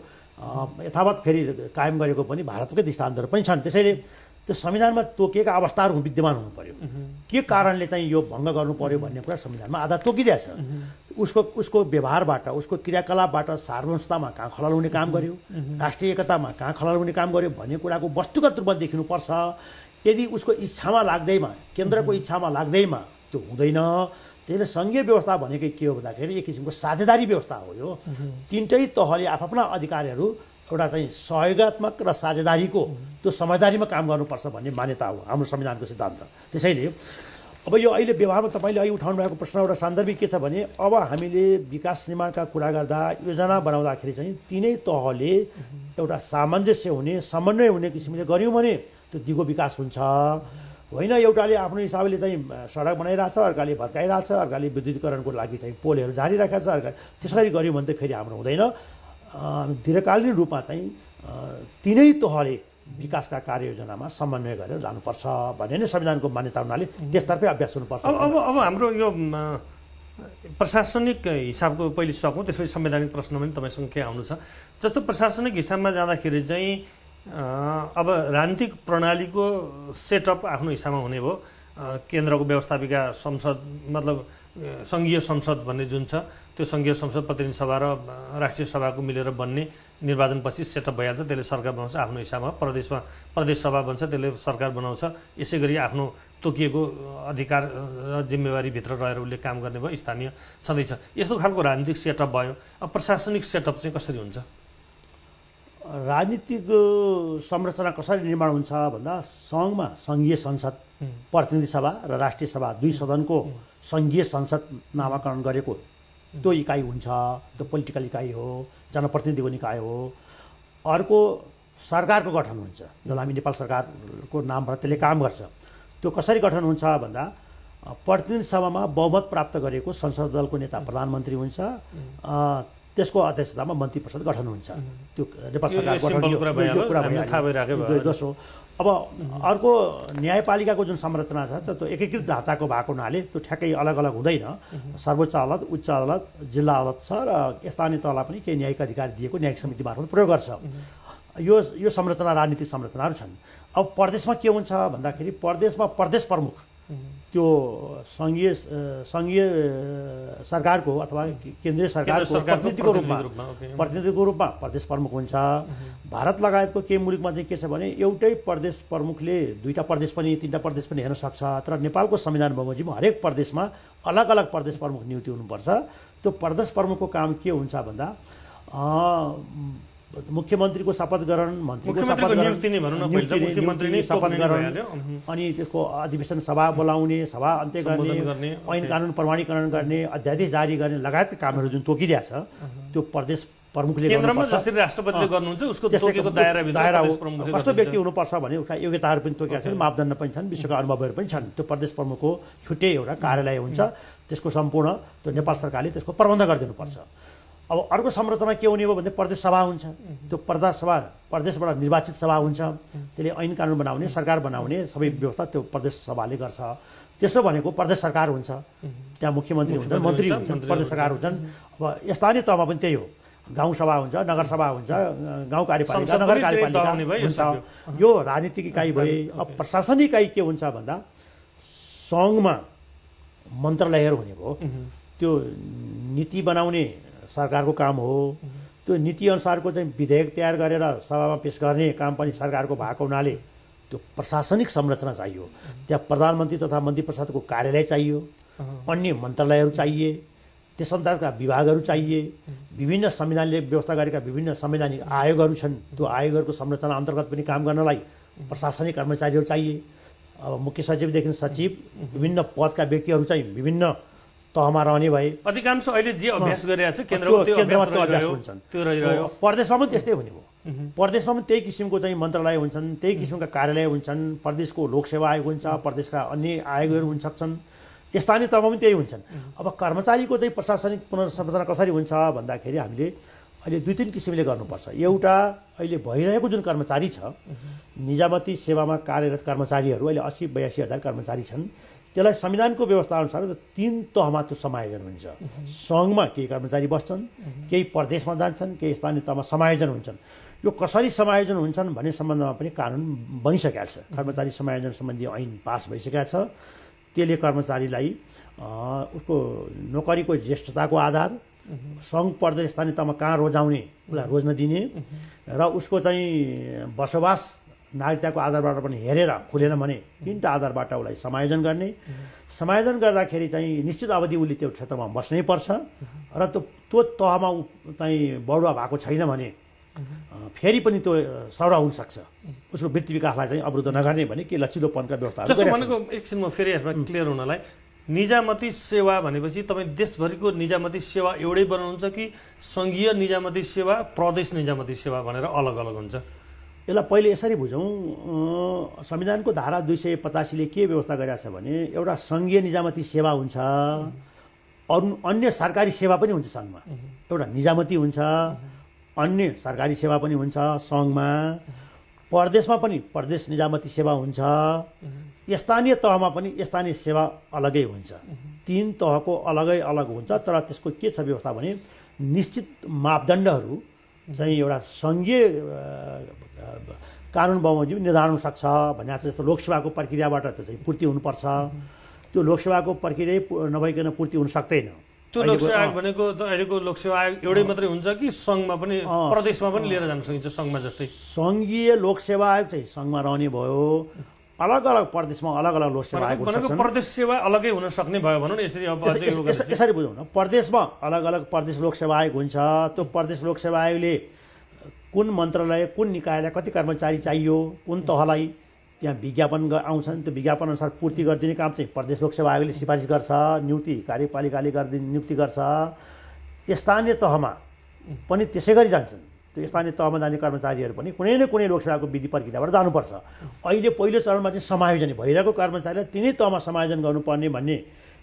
यथावत फेरि कायम गरेको पनि भारतकै दृष्टान्तहरू पनि छन्। त्यसैले त्यो संविधानमा तोकिएका अवस्थाहरू विद्यमान हुनु पर्यो, के कारणले चाहिँ यो भङ्ग गर्नु पर्यो भन्ने कुरा संविधानमा आधार तोकिदिएछ। उसको व्यवहारबाट, उसको क्रियाकलापबाट सार्वभौमतामा कहाँ खलल हुने काम गर्यो, राष्ट्रिय एकतामा कहाँ खलल हुने काम गर्यो भन्ने कुराको वस्तुगत रूपमा देखिनुपर्छ। यदि उसको इच्छामा लाग्दैमा, केन्द्रको इच्छामा लाग्दैमा त्यो हुँदैन। त्यसले सङ्घीय व्यवस्था भनेकै के हो भन्दाखेरि एक किसिमको साझेदारी व्यवस्था हो। यो तिनटै तहले आफ्ना अधिकारहरू एउटा चाहिँ सहयोगात्मक र साझेदारीको त्यो समझदारीमा काम गर्नुपर्छ भन्ने मान्यता हो हाम्रो संविधानको सिद्धान्त। त्यसैले अब यो अहिले व्यवहारमा तपाईँले अहिले उठाउनु भएको प्रश्न एउटा सान्दर्भिक के छ भने अब हामीले विकास निर्माणका कुरा गर्दा योजना बनाउँदाखेरि चाहिँ तिनै तहले एउटा सामञ्जस्य हुने, समन्वय हुने किसिमले गऱ्यौँ भने त्यो दिगो विकास हुन्छ। होइन एउटाले आफ्नो हिसाबले चाहिँ सडक बनाइरहेछ, अर्काले भत्काइरहेछ, अर्काले विद्युतीकरणको लागि चाहिँ पोलहरू झारिरहेको छ, अर्का त्यसरी गऱ्यौँ भने त फेरि हाम्रो हुँदैन। दीर्घकालीन रूपमा चाहिँ तिनै तहले विकासका कार्ययोजनामा समन्वय गरेर जानुपर्छ भन्ने नै संविधानको मान्यता हुनाले त्यसतर्फै अभ्यास हुनुपर्छ। अब हाम्रो यो प्रशासनिक हिसाबको पहिले सकौँ, त्यसपछि संवैधानिक प्रश्न पनि तपाईँसँग के आउनु छ। जस्तो प्रशासनिक हिसाबमा जाँदाखेरि चाहिँ अब राजनीतिक प्रणालीको सेटअप आफ्नो हिसाबमा हुने भयो। केन्द्रको व्यवस्थापिका संसद मतलब सङ्घीय संसद भन्ने जुन छ, त्यो सङ्घीय संसद प्रतिनिधि सभा र राष्ट्रिय सभाको मिलेर बन्ने निर्वाचनपछि सेटअप भइहाल्छ, त्यसले सरकार बनाउँछ आफ्नो हिसाबमा। प्रदेशमा प्रदेश सभा बन्छ, त्यसले सरकार बनाउँछ। यसै गरी आफ्नो तोकिएको अधिकार र जिम्मेवारीभित्र रहेर उसले काम गर्ने भयो, स्थानीय छँदैछ। यस्तो खालको राजनीतिक सेटअप भयो। अब प्रशासनिक सेटअप चाहिँ कसरी हुन्छ? राजनीतिक संरचना कसरी निर्माण हुन्छ भन्दा सङ्घमा सङ्घीय संसद, प्रतिनिधि सभा र राष्ट्रिय सभा दुई सदनको सङ्घीय संसद नामाकरण गरेको त्यो इकाइ हुन्छ, त्यो पोलिटिकल इकाइ हो, जनप्रतिनिधिको निकाय हो। अर्को सरकारको गठन हुन्छ, जसलाई हामी नेपाल सरकारको नामबाट त्यसले काम गर्छ। त्यो कसरी गठन हुन्छ भन्दा प्रतिनिधि सभामा बहुमत प्राप्त गरेको संसद दलको नेता प्रधानमन्त्री हुन्छ, त्यसको अध्यक्षतामा मन्त्री परिषद गठन हुन्छ। त्यो नेपाल सरकारको दोस्रो। अब अर्को न्यायपालिकाको जुन संरचना छ त्यो एकीकृत ढाँचाको भएको हुनाले त्यो ठ्याक्कै अलग अलग हुँदैन। सर्वोच्च अदालत, उच्च अदालत, जिल्ला अदालत छ र स्थानीय तहलाई पनि केही न्यायिक अधिकार दिएको न्यायिक समिति मार्फत प्रयोग गर्छ। यो संरचना राजनीतिक संरचनाहरू छन्। अब प्रदेशमा के हुन्छ भन्दाखेरि प्रदेशमा प्रदेश प्रमुख त्यो सङ्घीय सरकारको अथवा केन्द्रीय सरकारको प्रतिनिधिको रूपमा प्रदेश प्रमुख हुन्छ। भारत लगायतको केही मुलुकमा चाहिँ के छ भने एउटै प्रदेश प्रमुखले दुईटा प्रदेश पनि तीनटा प्रदेश पनि हेर्न सक्छ। तर नेपालको संविधान बमोजिम हरेक प्रदेशमा अलग अलग प्रदेश प्रमुख नियुक्ति हुनुपर्छ। त्यो प्रदेश प्रमुखको काम के हुन्छ भन्दा मुख्यमन्त्रीको शपथ ग्रहण, मन्त्रीको शपथ ग्रहण, अनि त्यसको अधिवेशन सभा बोलाउने, सभा अन्त्य गर्ने, ऐन कानुन प्रमाणीकरण गर्ने, अध्यादेश जारी गर्ने लगायतका कामहरू जुन तोकिदिएको छ त्यो प्रदेश प्रमुखले केन्द्रमा जसरी राष्ट्रपतिले गर्नुहुन्छ उसको तोकेको दायरा कस्तो व्यक्ति हुनुपर्छ भने उसका योग्यताहरू पनि तोकेका छन्, मापदण्ड पनि छन्, विश्वका अनुभवहरू पनि छन्। त्यो प्रदेश प्रमुखको छुट्टै एउटा कार्यालय हुन्छ, त्यसको सम्पूर्ण त्यो नेपाल सरकारले त्यसको प्रबन्ध गरिदिनुपर्छ। अब अर्को संरचना के हुने हो भने प्रदेश सभा हुन्छ। त्यो प्रदेशबाट निर्वाचित सभा हुन्छ, त्यसले ऐन कानुन बनाउने, सरकार बनाउने सबै व्यवस्था त्यो प्रदेश सभाले गर्छ। त्यसो भनेको प्रदेश सरकार हुन्छ, त्यहाँ मुख्यमन्त्री हुन्छन्, मन्त्री हुन्छन्, प्रदेश सरकार हुन्छन्। अब स्थानीय तहमा पनि त्यही हो, गाउँ सभा हुन्छ, नगरसभा हुन्छ, गाउँ कार्यपालिका, नगरपालिका हुन्छ। यो राजनीतिक इकाइ भए। अब प्रशासनिक इकाइ के हुन्छ भन्दा सङ्घमा मन्त्रालयहरू हुने भयो। त्यो नीति बनाउने सरकारको काम हो। त्यो नीति अनुसारको चाहिँ विधेयक तयार गरेर सभामा पेश गर्ने काम पनि सरकारको भएको हुनाले त्यो प्रशासनिक संरचना चाहियो। त्यहाँ प्रधानमन्त्री तथा मन्त्री परिषदको कार्यालय चाहियो, अन्य मन्त्रालयहरू चाहिए, त्यस अनुसारका विभागहरू चाहिए, विभिन्न संविधानले व्यवस्था गरेका विभिन्न संवैधानिक आयोगहरू छन्। त्यो आयोगहरूको संरचना अन्तर्गत पनि काम गर्नलाई प्रशासनिक कर्मचारीहरू चाहिए। अब मुख्य सचिवदेखि सचिव विभिन्न पदका व्यक्तिहरू चाहिँ विभिन्न तहमा रहने भए। अधिकांश अहिले जे अभ्यास गरिरहेको छ केन्द्रमा त्यो अभ्यास हुन्छन्, त्यो रहिरह्यो। प्रदेशमा पनि त्यस्तै हुने भयो। प्रदेशमा पनि त्यही किसिमको चाहिँ मन्त्रालय हुन्छन्, त्यही किसिमका कार्यालय हुन्छन्, प्रदेशको लोकसेवा आयोग हुन्छ, प्रदेशका अन्य आयोगहरू हुन सक्छन्, स्थानीय तहमा पनि त्यही हुन्छन्। अब कर्मचारीको चाहिँ प्रशासनिक पुनर्संरचना कसरी हुन्छ भन्दाखेरि हामीले अहिले 2-3 किसिमले गर्नुपर्छ। एउटा अहिले भइरहेको जुन कर्मचारी छ, निजामती सेवामा कार्यरत कर्मचारीहरू अहिले 80-82 हजार कर्मचारी छन्। त्यसलाई संविधानको व्यवस्था अनुसार 3 तहमा त्यो समायोजन हुन्छ। सङ्घमा केही कर्मचारी बस्छन्, केही प्रदेशमा जान्छन्, केही स्थानीय तहमा समायोजन हुन्छन्। यो कसरी समायोजन हुन्छन् भन्ने सम्बन्धमा पनि कानुन बनिसकेको छ। कर्मचारी समायोजन सम्बन्धी ऐन पास भइसकेको छ। त्यसले कर्मचारीलाई उसको नोकरीको ज्येष्ठताको आधार, सङ्घ प्रदेश स्थानीय तहमा कहाँ रोजाउने उसलाई रोज्न दिने र उसको चाहिँ बसोबास नागरिकताको आधारबाट पनि हेरेर खुलेन भने 3टा आधारबाट उसलाई समायोजन गर्ने। समायोजन गर्दाखेरि चाहिँ निश्चित अवधि उसले त्यो क्षेत्रमा बस्नै पर्छ र त्यो तहमा चाहिँ बढुवा भएको छैन भने फेरि पनि त्यो सरुवा हुनसक्छ। उसको वृत्ति विकासलाई चाहिँ अवरुद्ध नगर्ने भने के लचिलोपनका व्यवस्थाहरू जस्तो भनेको एकछिनमा फेरि यसमा क्लियर हुनलाई निजामती सेवा भनेपछि तपाईँ देशभरिको निजामती सेवा एउटै बनाउनुहुन्छ कि सङ्घीय निजामती सेवा, प्रदेश निजामती सेवा भनेर अलग अलग हुन्छ? यसलाई पहिले यसरी बुझौँ। संविधानको धारा 285ले के व्यवस्था गरेको छ भने एउटा सङ्घीय निजामती सेवा हुन्छ, अरू अन्य सरकारी सेवा पनि हुन्छ सङ्घमा। एउटा निजामती हुन्छ, अन्य सरकारी सेवा पनि हुन्छ सङ्घमा। प्रदेशमा पनि प्रदेश निजामती सेवा हुन्छ, स्थानीय तहमा पनि स्थानीय सेवा अलगै हुन्छ। 3 तहको अलगै अलग हुन्छ। तर त्यसको के छ व्यवस्था भने निश्चित मापदण्डहरू चाहिँ एउटा सङ्घीय कानुन बमोजिम निर्धारण हुन सक्छ भन्ने छ। जस्तो लोकसेवाको प्रक्रियाबाट त्यो चाहिँ पूर्ति हुनुपर्छ। त्यो लोकसेवाको प्रक्रिया नभइकन पूर्ति हुन सक्दैन। त्यो लोकसेवा आयोग भनेको त अहिलेको लोकसेवा आयोग एउटै मात्रै हुन्छ कि सङ्घमा पनि प्रदेशमा पनि लिएर जान सकिन्छ? सङ्घमा जस्तै सङ्घीय लोकसेवा आयोग चाहिँ सङ्घमा रहने भयो, अलग अलग प्रदेशमा अलग अलग लोकसेवा आयोग भनेको प्रदेश सेवा अलगै हुन सक्ने भयो भनौँ न। यसरी बुझौँ न, प्रदेशमा अलग अलग प्रदेश लोकसेवा आयोग हुन्छ। त्यो प्रदेश लोकसेवा आयोगले कुन मन्त्रालय कुन निकायलाई कति कर्मचारी चाहियो, कुन तहलाई त्यहाँ विज्ञापन आउँछन्, त्यो विज्ञापन अनुसार पूर्ति गरिदिने काम चाहिँ प्रदेश लोकसेवा आयोगले सिफारिस गर्छ, नियुक्ति कार्यपालिकाले गरिदिने नियुक्ति गर्छ। स्थानीय तहमा पनि त्यसै गरी जान्छन्। त्यो स्थानीय तहमा जाने कर्मचारीहरू पनि कुनै न कुनै लोकसेवाको विधि प्रक्रियाबाट जानुपर्छ। अहिले पहिलो चरणमा चाहिँ समायोजन भइरहेको कर्मचारीलाई तिनै तहमा समायोजन गर्नुपर्ने भन्ने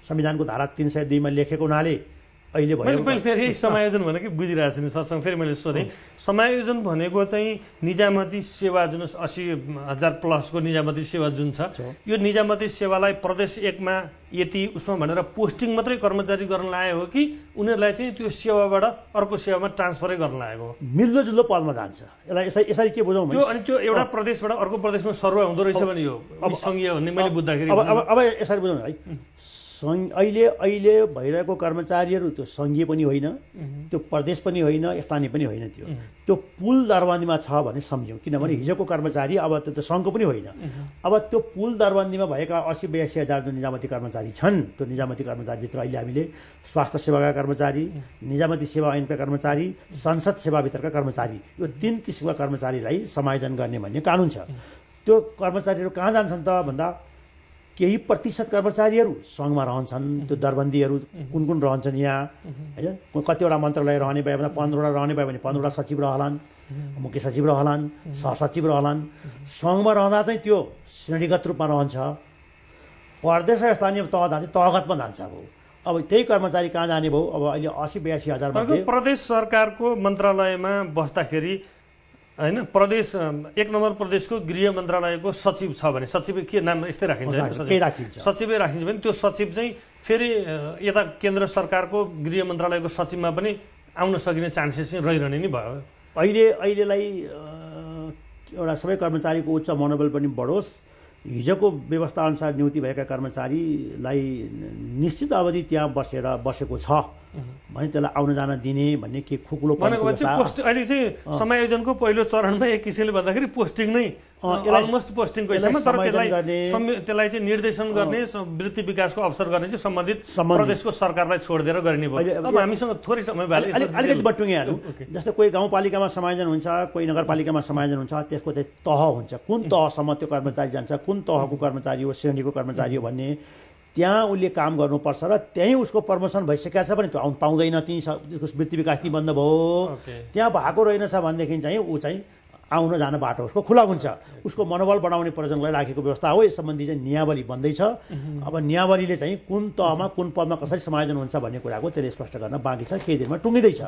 संविधानको धारा 302 मा लेखेको हुनाले अहिले मैले फेरि समायोजन भनेको बुझिरहेको छु नि सरसँग। फेरि मैले सोधेँ, समायोजन भनेको चाहिँ निजामती सेवा जुन 80,000 प्लसको निजामती सेवा जुन छ, यो निजामती सेवालाई प्रदेश 1 मा यति उसमा भनेर पोस्टिङ मात्रै कर्मचारी गर्न लागेको हो कि उनीहरूलाई चाहिँ त्यो सेवाबाट अर्को सेवामा ट्रान्सफरै गर्न लागेको हो? मिल्दोजुल्दो पदमा जान्छ। यसलाई यसरी के बुझौँ त्यो? अनि त्यो एउटा प्रदेशबाट अर्को प्रदेशमा सरुवा हुँदो रहेछ भने यो अब सङ्घीय भन्ने मैले बुझ्दाखेरि अब यसरी बुझौँ है। अहिले भइरहेको कर्मचारीहरू त्यो सङ्घीय पनि होइन, त्यो प्रदेश पनि होइन, स्थानीय पनि होइन। त्यो पुल दरबन्दीमा छ भने सम्झौँ, किनभने हिजोको कर्मचारी अब त्यो सङ्घको पनि होइन। अब त्यो पुल दरबन्दीमा भएका 80-82 हजार जो निजामती कर्मचारी छन्, त्यो निजामती कर्मचारीभित्र अहिले हामीले स्वास्थ्य सेवाका कर्मचारी, निजामती सेवा ऐनका कर्मचारी, संसद सेवाभित्रका कर्मचारी, यो 3 किसिमका कर्मचारीलाई समायोजन गर्ने भन्ने कानुन छ। त्यो कर्मचारीहरू कहाँ जान्छन् त भन्दा केही प्रतिशत कर्मचारीहरू सङ्घमा रहन्छन्। त्यो दरबन्दीहरू कुन कुन रहन्छन् यहाँ होइन, कतिवटा मन्त्रालय रहने भयो भने 15वटा रहने भयो भने 15वटा सचिव रहलान्, मुख्य सचिव रहलान्, सहसचिव रहलान्। सङ्घमा रहँदा चाहिँ त्यो श्रेणीगत रूपमा रहन्छ। प्रदेश र स्थानीय तह जान्छ, तहगतमा जान्छ। अब अब त्यही कर्मचारी कहाँ जाने भयो? अब अहिले 80-82 हजार मध्ये प्रदेश सरकारको मन्त्रालयमा बस्दाखेरि हैन, प्रदेश 1 नम्बर प्रदेशको गृह मन्त्रालयको सचिव छ भने सचिव के नाम यस्तै राखिन्छ, सचिवै राखिन्छ भने त्यो सचिव चाहिँ फेरि यता केन्द्र सरकारको गृह मन्त्रालयको सचिवमा पनि आउन सकिने चान्सेस चाहिँ रहिरहने नि भयो। अहिलेलाई एउटा सबै कर्मचारीको उच्च मनोबल पनि बढोस्, हिजोको व्यवस्था अनुसार नियुक्ति भएका कर्मचारीलाई निश्चित अवधि त्यहाँ बसेको छ भने त्यसलाई आउन जान दिने भन्ने के खुकुलो अहिले चाहिँ समायोजनको पहिलो चरणमा एक किसिमले भन्दाखेरि पोस्टिङ नै अलमोस्ट पोस्टिङको हिसाबमा, तर त्यसलाई चाहिँ निर्देशन गर्ने वृत्ति विकासको अवसर गर्ने चाहिँ सम्बन्धित प्रदेशको सरकारलाई छोडिदिएर गरिने भयो। अब हामीसँग थोरै समय भयो, अलिकति बटुङ्गिहालौँ। जस्तै कोही गाउँपालिकामा समायोजन हुन्छ, कोही नगरपालिकामा समायोजन हुन्छ, त्यसको चाहिँ तह हुन्छ, कुन तहसम्म त्यो कर्मचारी जान्छ, कुन तहको कर्मचारी हो, श्रेणीको कर्मचारी हो भन्ने त्यहाँ उसले काम गर्नुपर्छ र त्यहीँ उसको प्रमोसन भइसकेको छ भने त्यो आउनु पाउँदैन, उसको वृत्ति विकास ती बन्द भयो। त्यहाँ भएको रहेनछ भनेदेखि चाहिँ ऊ चाहिँ आउन जान बाटो उसको खुला हुन्छ। उसको मनोबल बढाउने प्रयोजनलाई राखेको व्यवस्था हो। यस सम्बन्धी चाहिँ नियावली बन्दैछ। अब नियावलीले चाहिँ कुन तहमा कुन पदमा कसरी समायोजन हुन्छ भन्ने कुराको त्यसले स्पष्ट गर्न बाँकी छ, केही दिनमा टुङ्गिँदैछ।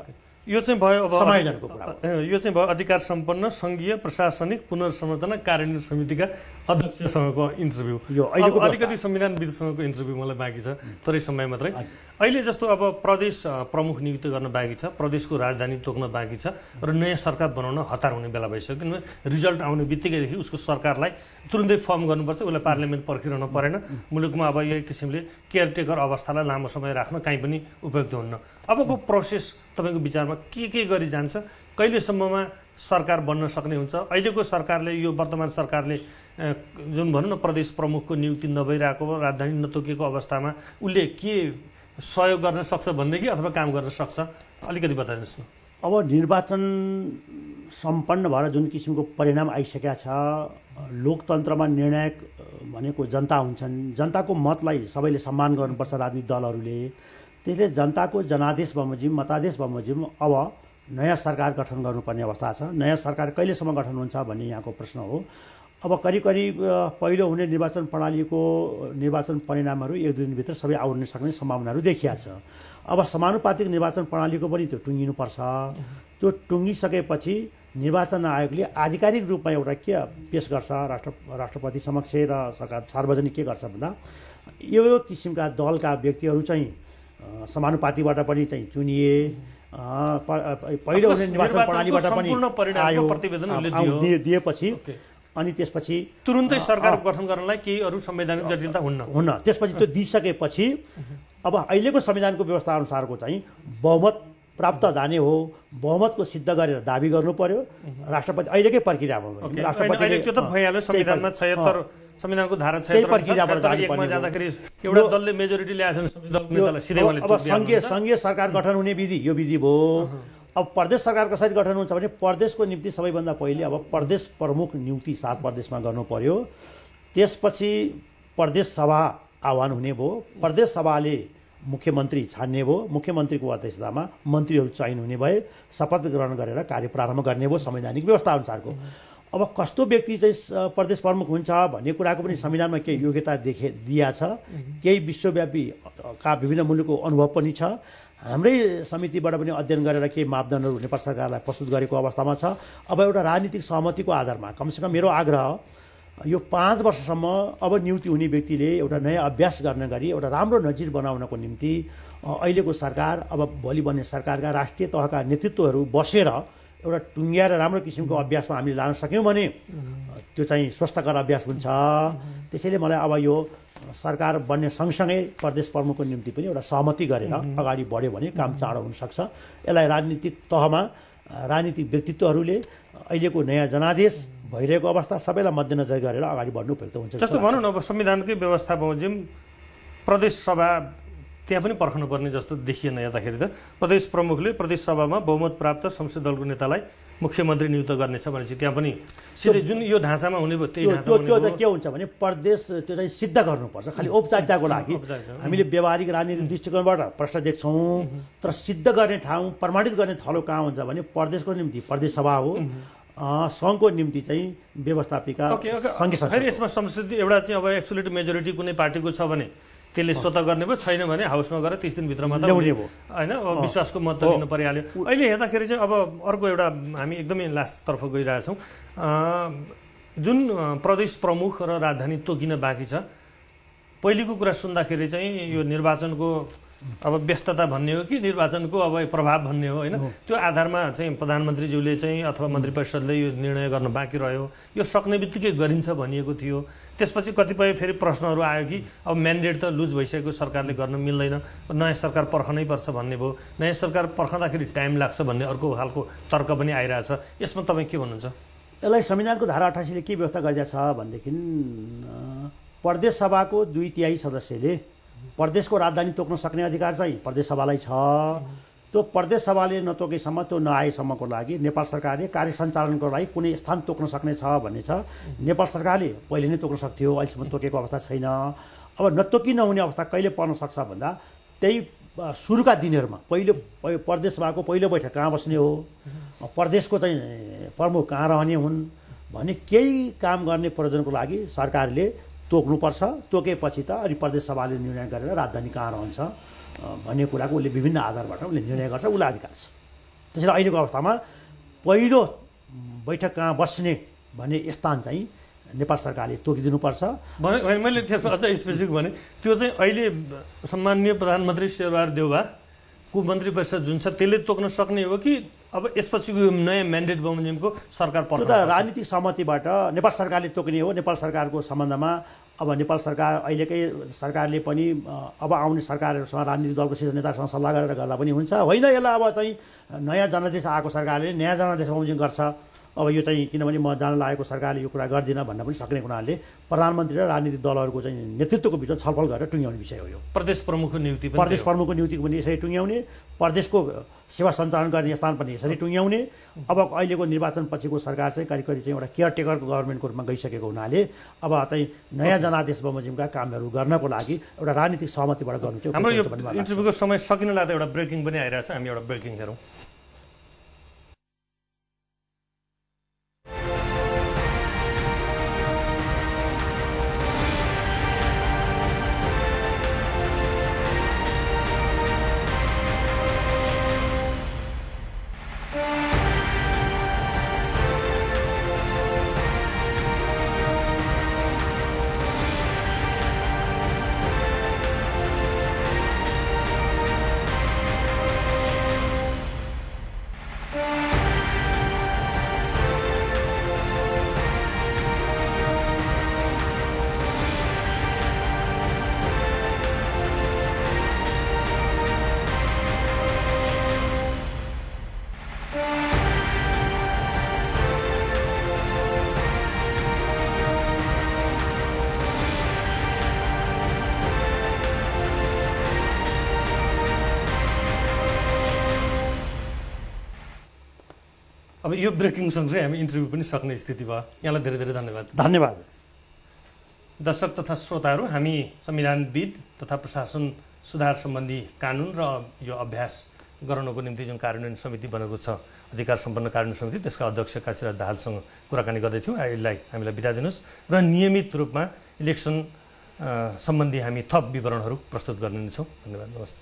यो चाहिँ भयो अब समायोजनको कुरा, यो चाहिँ भयो अधिकार सम्पन्न सङ्घीय प्रशासनिक पुनर्संरचना कार्यान्वयन समितिका अध्यक्षसँगको इन्टरभ्यू। यो अलिकति संविधानविदसँगको इन्टरभ्यू मलाई बाँकी छ, थोरै समय मात्रै। अहिले जस्तो अब प्रदेश प्रमुख नियुक्त गर्न बाँकी छ, प्रदेशको राजधानी तोक्न बाँकी छ र नयाँ सरकार बनाउन हतार हुने बेला भइसक्यो। किनभने रिजल्ट आउने बित्तिकैदेखि उसको सरकारलाई तुरुन्तै फर्म गर्नुपर्छ, उसलाई पार्लियामेन्ट पर्खिरहनु परेन। मुलुकमा अब यही किसिमले केयरटेकर अवस्थालाई लामो समय राख्न कहीँ पनि उपयुक्त हुन्न। अबको प्रोसेस तपाईँको विचारमा के गरी जान्छ? कहिलेसम्ममा सरकार बन्न सक्ने हुन्छ? अहिलेको सरकारले, यो वर्तमान सरकारले जुन भनौँ न प्रदेश प्रमुखको नियुक्ति नभइरहेको, राजधानी नतोकिएको अवस्थामा उसले के सहयोग गर्न सक्छ भन्ने कि अथवा काम गर्न सक्छ? अलिकति बताइदिनुहोस् न। अब निर्वाचन सम्पन्न भएर जुन किसिमको परिणाम आइसकेका छ, लोकतन्त्रमा निर्णायक भनेको जनता हुन्छन्। जनताको मतलाई सबैले सम्मान गर्नुपर्छ राजनीतिक दलहरूले। त्यसले जनताको जनादेश बमोजिम, मतादेश बमोजिम अब नयाँ सरकार गठन गर्नुपर्ने अवस्था छ। नयाँ सरकार कहिलेसम्म गठन हुन्छ भन्ने यहाँको प्रश्न हो। अब करिब पहिलो हुने निर्वाचन प्रणालीको निर्वाचन परिणामहरू 1-2 दिनभित्र सबै आउन सक्ने सम्भावनाहरू देखिया छ। अब समानुपातिक निर्वाचन प्रणालीको पनि त्यो टुङ्गिनुपर्छ। त्यो टुङ्गिसकेपछि निर्वाचन आयोगले आधिकारिक रूपमा एउटा के पेश गर्छ राष्ट्रपति समक्ष र सरकार सार्वजनिक के गर्छ भन्दा यो किसिमका दलका व्यक्तिहरू चाहिँ समानुपातिकबाट पनि चाहिँ चुनिए, पहिलो हुने निर्वाचन प्रणालीबाट पनि आयो, दिएपछि अनि त्यसपछि तुरुन्तै सरकार गठन गर्नलाई केही अरू संवैधानिक जटिलता हुन्न। त्यसपछि त्यो दिइसकेपछि अब अहिलेको संविधानको व्यवस्था अनुसारको चाहिँ बहुमत प्राप्त जाने हो, बहुमतको सिद्ध गरेर दाबी गर्नु पर्यो। राष्ट्रपति अहिलेकै प्रक्रियामा राष्ट्रपतिले त्यो त भइहाल्यो। संविधानमा 76 संविधानको धारा 76 जाँदाखेरि एउटा दलले मेजोरिटी ल्याएछन्, नेतालाई सिधै उहाँले अब संघीय सरकार गठन हुने विधि यो विधि भयो। अब प्रदेश सरकार कसरी गठन हुन्छ भने प्रदेशको निम्ति सबैभन्दा पहिले अब प्रदेश प्रमुख नियुक्ति 7 प्रदेशमा गर्नु पर्यो। त्यसपछि प्रदेश सभा आह्वान हुने भयो। प्रदेश सभाले मुख्यमन्त्री छान्ने भयो। मुख्यमन्त्रीको अध्यक्षतामा मन्त्रीहरू चयन हुने भए शपथ ग्रहण गरेर कार्य प्रारम्भ गर्ने भयो संवैधानिक व्यवस्था अनुसारको। अब कस्तो व्यक्ति चाहिँ प्रदेश प्रमुख हुन्छ भन्ने कुराको पनि संविधानमा केही योग्यता दिया छ। केही विश्वव्यापी का विभिन्न मुलुकको अनुभव पनि छ। हाम्रै समितिबाट पनि अध्ययन गरेर केही मापदण्डहरू नेपाल सरकारलाई प्रस्तुत गरेको अवस्थामा छ। अब एउटा राजनीतिक सहमतिको आधारमा कमसेकम मेरो आग्रह यो 5 वर्षसम्म अब नियुक्ति हुने व्यक्तिले एउटा नयाँ अभ्यास गर्न गरी एउटा राम्रो नजिर बनाउनको निम्ति अहिलेको सरकार, अब भोलि बन्ने सरकारका राष्ट्रिय तहका नेतृत्वहरू बसेर एउटा टुङ्ग्याएर राम्रो किसिमको अभ्यासमा हामीले लान सक्यौँ भने त्यो चाहिँ स्वस्थकर अभ्यास हुन्छ। त्यसैले मलाई अब यो सरकार बन्ने सँगसँगै प्रदेश प्रमुखको निम्ति पनि एउटा सहमति गरेर अगाडि बढ्यो भने काम चाँडो हुनसक्छ। यसलाई राजनीतिक तहमा राजनीतिक व्यक्तित्वहरूले अहिलेको नयाँ जनादेश भइरहेको अवस्था सबैलाई मध्यनजर गरेर अगाडि बढ्नु उपयुक्त हुन्छ। जस्तो भनौँ न अब संविधानकै व्यवस्था बमोजिम प्रदेश सभा त्यहाँ पनि पर्खनुपर्ने जस्तो देखिएन हेर्दाखेरि त। प्रदेश प्रमुखले प्रदेश सभामा बहुमत प्राप्त संसदीय दलको नेतालाई मुख्यमन्त्री नियुक्त गर्नेछ भनेपछि त्यहाँ पनि सिधै जुन यो ढाँचामा हुने भयो त्यही ढाँचामा त्यो चाहिँ के हुन्छ भने प्रदेश त्यो चाहिँ सिद्ध गर्नुपर्छ। खालि औपचारिकताको लागि हामीले व्यावहारिक राजनीतिक दृष्टिकोणबाट प्रश्न देख्छौँ, तर सिद्ध गर्ने ठाउँ प्रमाणित गर्ने थलो कहाँ हुन्छ भने प्रदेशको निम्ति प्रदेश सभा हो, सङ्घको निम्ति चाहिँ व्यवस्थापिका सङ्घीय संसद। यसमा संसदीय एउटा चाहिँ अब एब्सोल्युट मेजोरिटी कुनै पार्टीको छ भने त्यसले स्वतः गर्ने भयो, छैन भने हाउसमा गएर 30 दिनभित्रमा त ल्याउने भयो होइन। विश्वासको मत लिनु परिहाल्यो। अहिले हेर्दाखेरि चाहिँ अब अर्को एउटा हामी एकदमै लास्टतर्फ गइरहेछौँ। जुन प्रदेश प्रमुख र राजधानी तोकिन बाँकी छ, पहिलेको कुरा सुन्दाखेरि चाहिँ यो निर्वाचनको अब व्यस्तता भन्ने हो कि निर्वाचनको अब प्रभाव भन्ने हो होइन, त्यो आधारमा चाहिँ प्रधानमन्त्रीज्यूले चाहिँ अथवा मन्त्री परिषदले यो निर्णय गर्न बाँकी रह्यो, यो सक्ने बित्तिकै गरिन्छ भनिएको थियो। त्यसपछि कतिपय फेरि प्रश्नहरू आयो कि अब म्यान्डेट त लुज भइसकेको, सरकारले गर्न मिल्दैन, नयाँ सरकार पर्खनै पर्छ भन्ने भयो। नयाँ सरकार पर्खँदाखेरि टाइम लाग्छ भन्ने अर्को खालको तर्क पनि आइरहेछ। यसमा तपाईँ के भन्नुहुन्छ? यसलाई संविधानको धारा 88ले के व्यवस्था गरिदिएको छ भनेदेखि प्रदेश सभाको 2/3 सदस्यले प्रदेशको राजधानी तोक्न सक्ने अधिकार चाहिँ प्रदेश सभालाई छ। त्यो प्रदेश सभाले नतोकेसम्म, त्यो नआएसम्मको लागि नेपाल सरकारले कार्य सञ्चालनको लागि कुनै स्थान तोक्न सक्ने छ भन्ने छ। नेपाल सरकारले पहिले नै तोक्न सक्थ्यो, अहिलेसम्म तोकेको अवस्था छैन। अब नतोकी नहुने अवस्था कहिले पर्न सक्छ भन्दा त्यही सुरुका दिनहरूमा पहिलो प्रदेश सभाको पहिलो बैठक कहाँ बस्ने हो, प्रदेशको चाहिँ प्रमुख कहाँ रहने हुन् भन्ने केही काम गर्ने प्रयोजनको लागि सरकारले तोक्नुपर्छ। तोकेपछि त अनि प्रदेश सभाले निर्णय गरेर राजधानी कहाँ रहन्छ भन्ने कुराको उसले विभिन्न आधारबाट उसले निर्णय गर्छ, उसलाई अधिकार छ। त्यसैले अहिलेको अवस्थामा पहिलो बैठक कहाँ बस्ने भन्ने स्थान चाहिँ नेपाल सरकारले तोकिदिनुपर्छ भने। मैले त्यसमा अझ स्पेसिफिक भने त्यो चाहिँ अहिले सम्माननीय प्रधानमन्त्री शेरबहादुर देउवाको मन्त्री परिषद जुन छ त्यसले तोक्न सक्ने हो कि अब यसपछिको नयाँ म्यान्डेट बमोजिमको सरकार पर्छ? त्यो त राजनीतिक सहमतिबाट नेपाल सरकारले तोक्ने हो। नेपाल सरकारको सम्बन्धमा अब नेपाल सरकार अहिलेकै सरकारले पनि अब आउने सरकारहरूसँग राजनीतिक दलको शीर्ष नेतासँग सल्लाह गरेर गर्दा पनि हुन्छ। होइन, यसलाई अब चाहिँ नयाँ जनादेश आएको सरकारले नयाँ जनादेश बमोजिम गर्छ। अब यो चाहिँ किनभने म जान लागेको सरकारले यो कुरा गर्दिनँ भन्न पनि सक्ने हुनाले प्रधानमन्त्री र राजनीतिक दलहरूको चाहिँ नेतृत्वको बिचमा छलफल गरेर टुङ्ग्याउने विषय हो यो। प्रदेश प्रमुखको नियुक्ति पनि, प्रदेश प्रमुखको नियुक्तिको पनि यसरी टुङ्ग्याउने, प्रदेशको सेवा सञ्चालन गर्ने स्थान पनि यसरी टुङ्ग्याउने। अब अहिलेको निर्वाचन पछिको सरकार चाहिँ करिब करिब चाहिँ एउटा केयरटेकरको गभर्मेन्टको रूपमा गइसकेको हुनाले अब चाहिँ नयाँ जनादेश बमोजिमका कामहरू गर्नको लागि एउटा राजनीतिक सहमतिबाट गर्नु चाहिँ हाम्रो यो इन्टरभ्यूको समय सकिन लाग्दा एउटा ब्रेकिङ पनि आइरहेछ। हामी एउटा ब्रेकिङ हेरौँ। अब यो ब्रेकिङ सँगसँगै हामी इन्टरभ्यू पनि सक्ने स्थिति भयो। यहाँलाई धेरै धेरै धन्यवाद। धन्यवाद। दर्शक तथा श्रोताहरू, हामी संविधानविद तथा प्रशासन सुधार सम्बन्धी कानुन र यो अभ्यास गराउनको निम्ति जुन कार्यान्वयन समिति बनेको छ, अधिकार सम्पन्न कार्यान्वयन समिति, त्यसका अध्यक्ष काशीराज दाहालसँग कुराकानी गर्दै थियौँ। यसलाई हामीलाई बिदा दिनुहोस् र नियमित रूपमा इलेक्सन सम्बन्धी हामी थप विवरणहरू प्रस्तुत गर्ने नै छौँ। धन्यवाद, नमस्ते।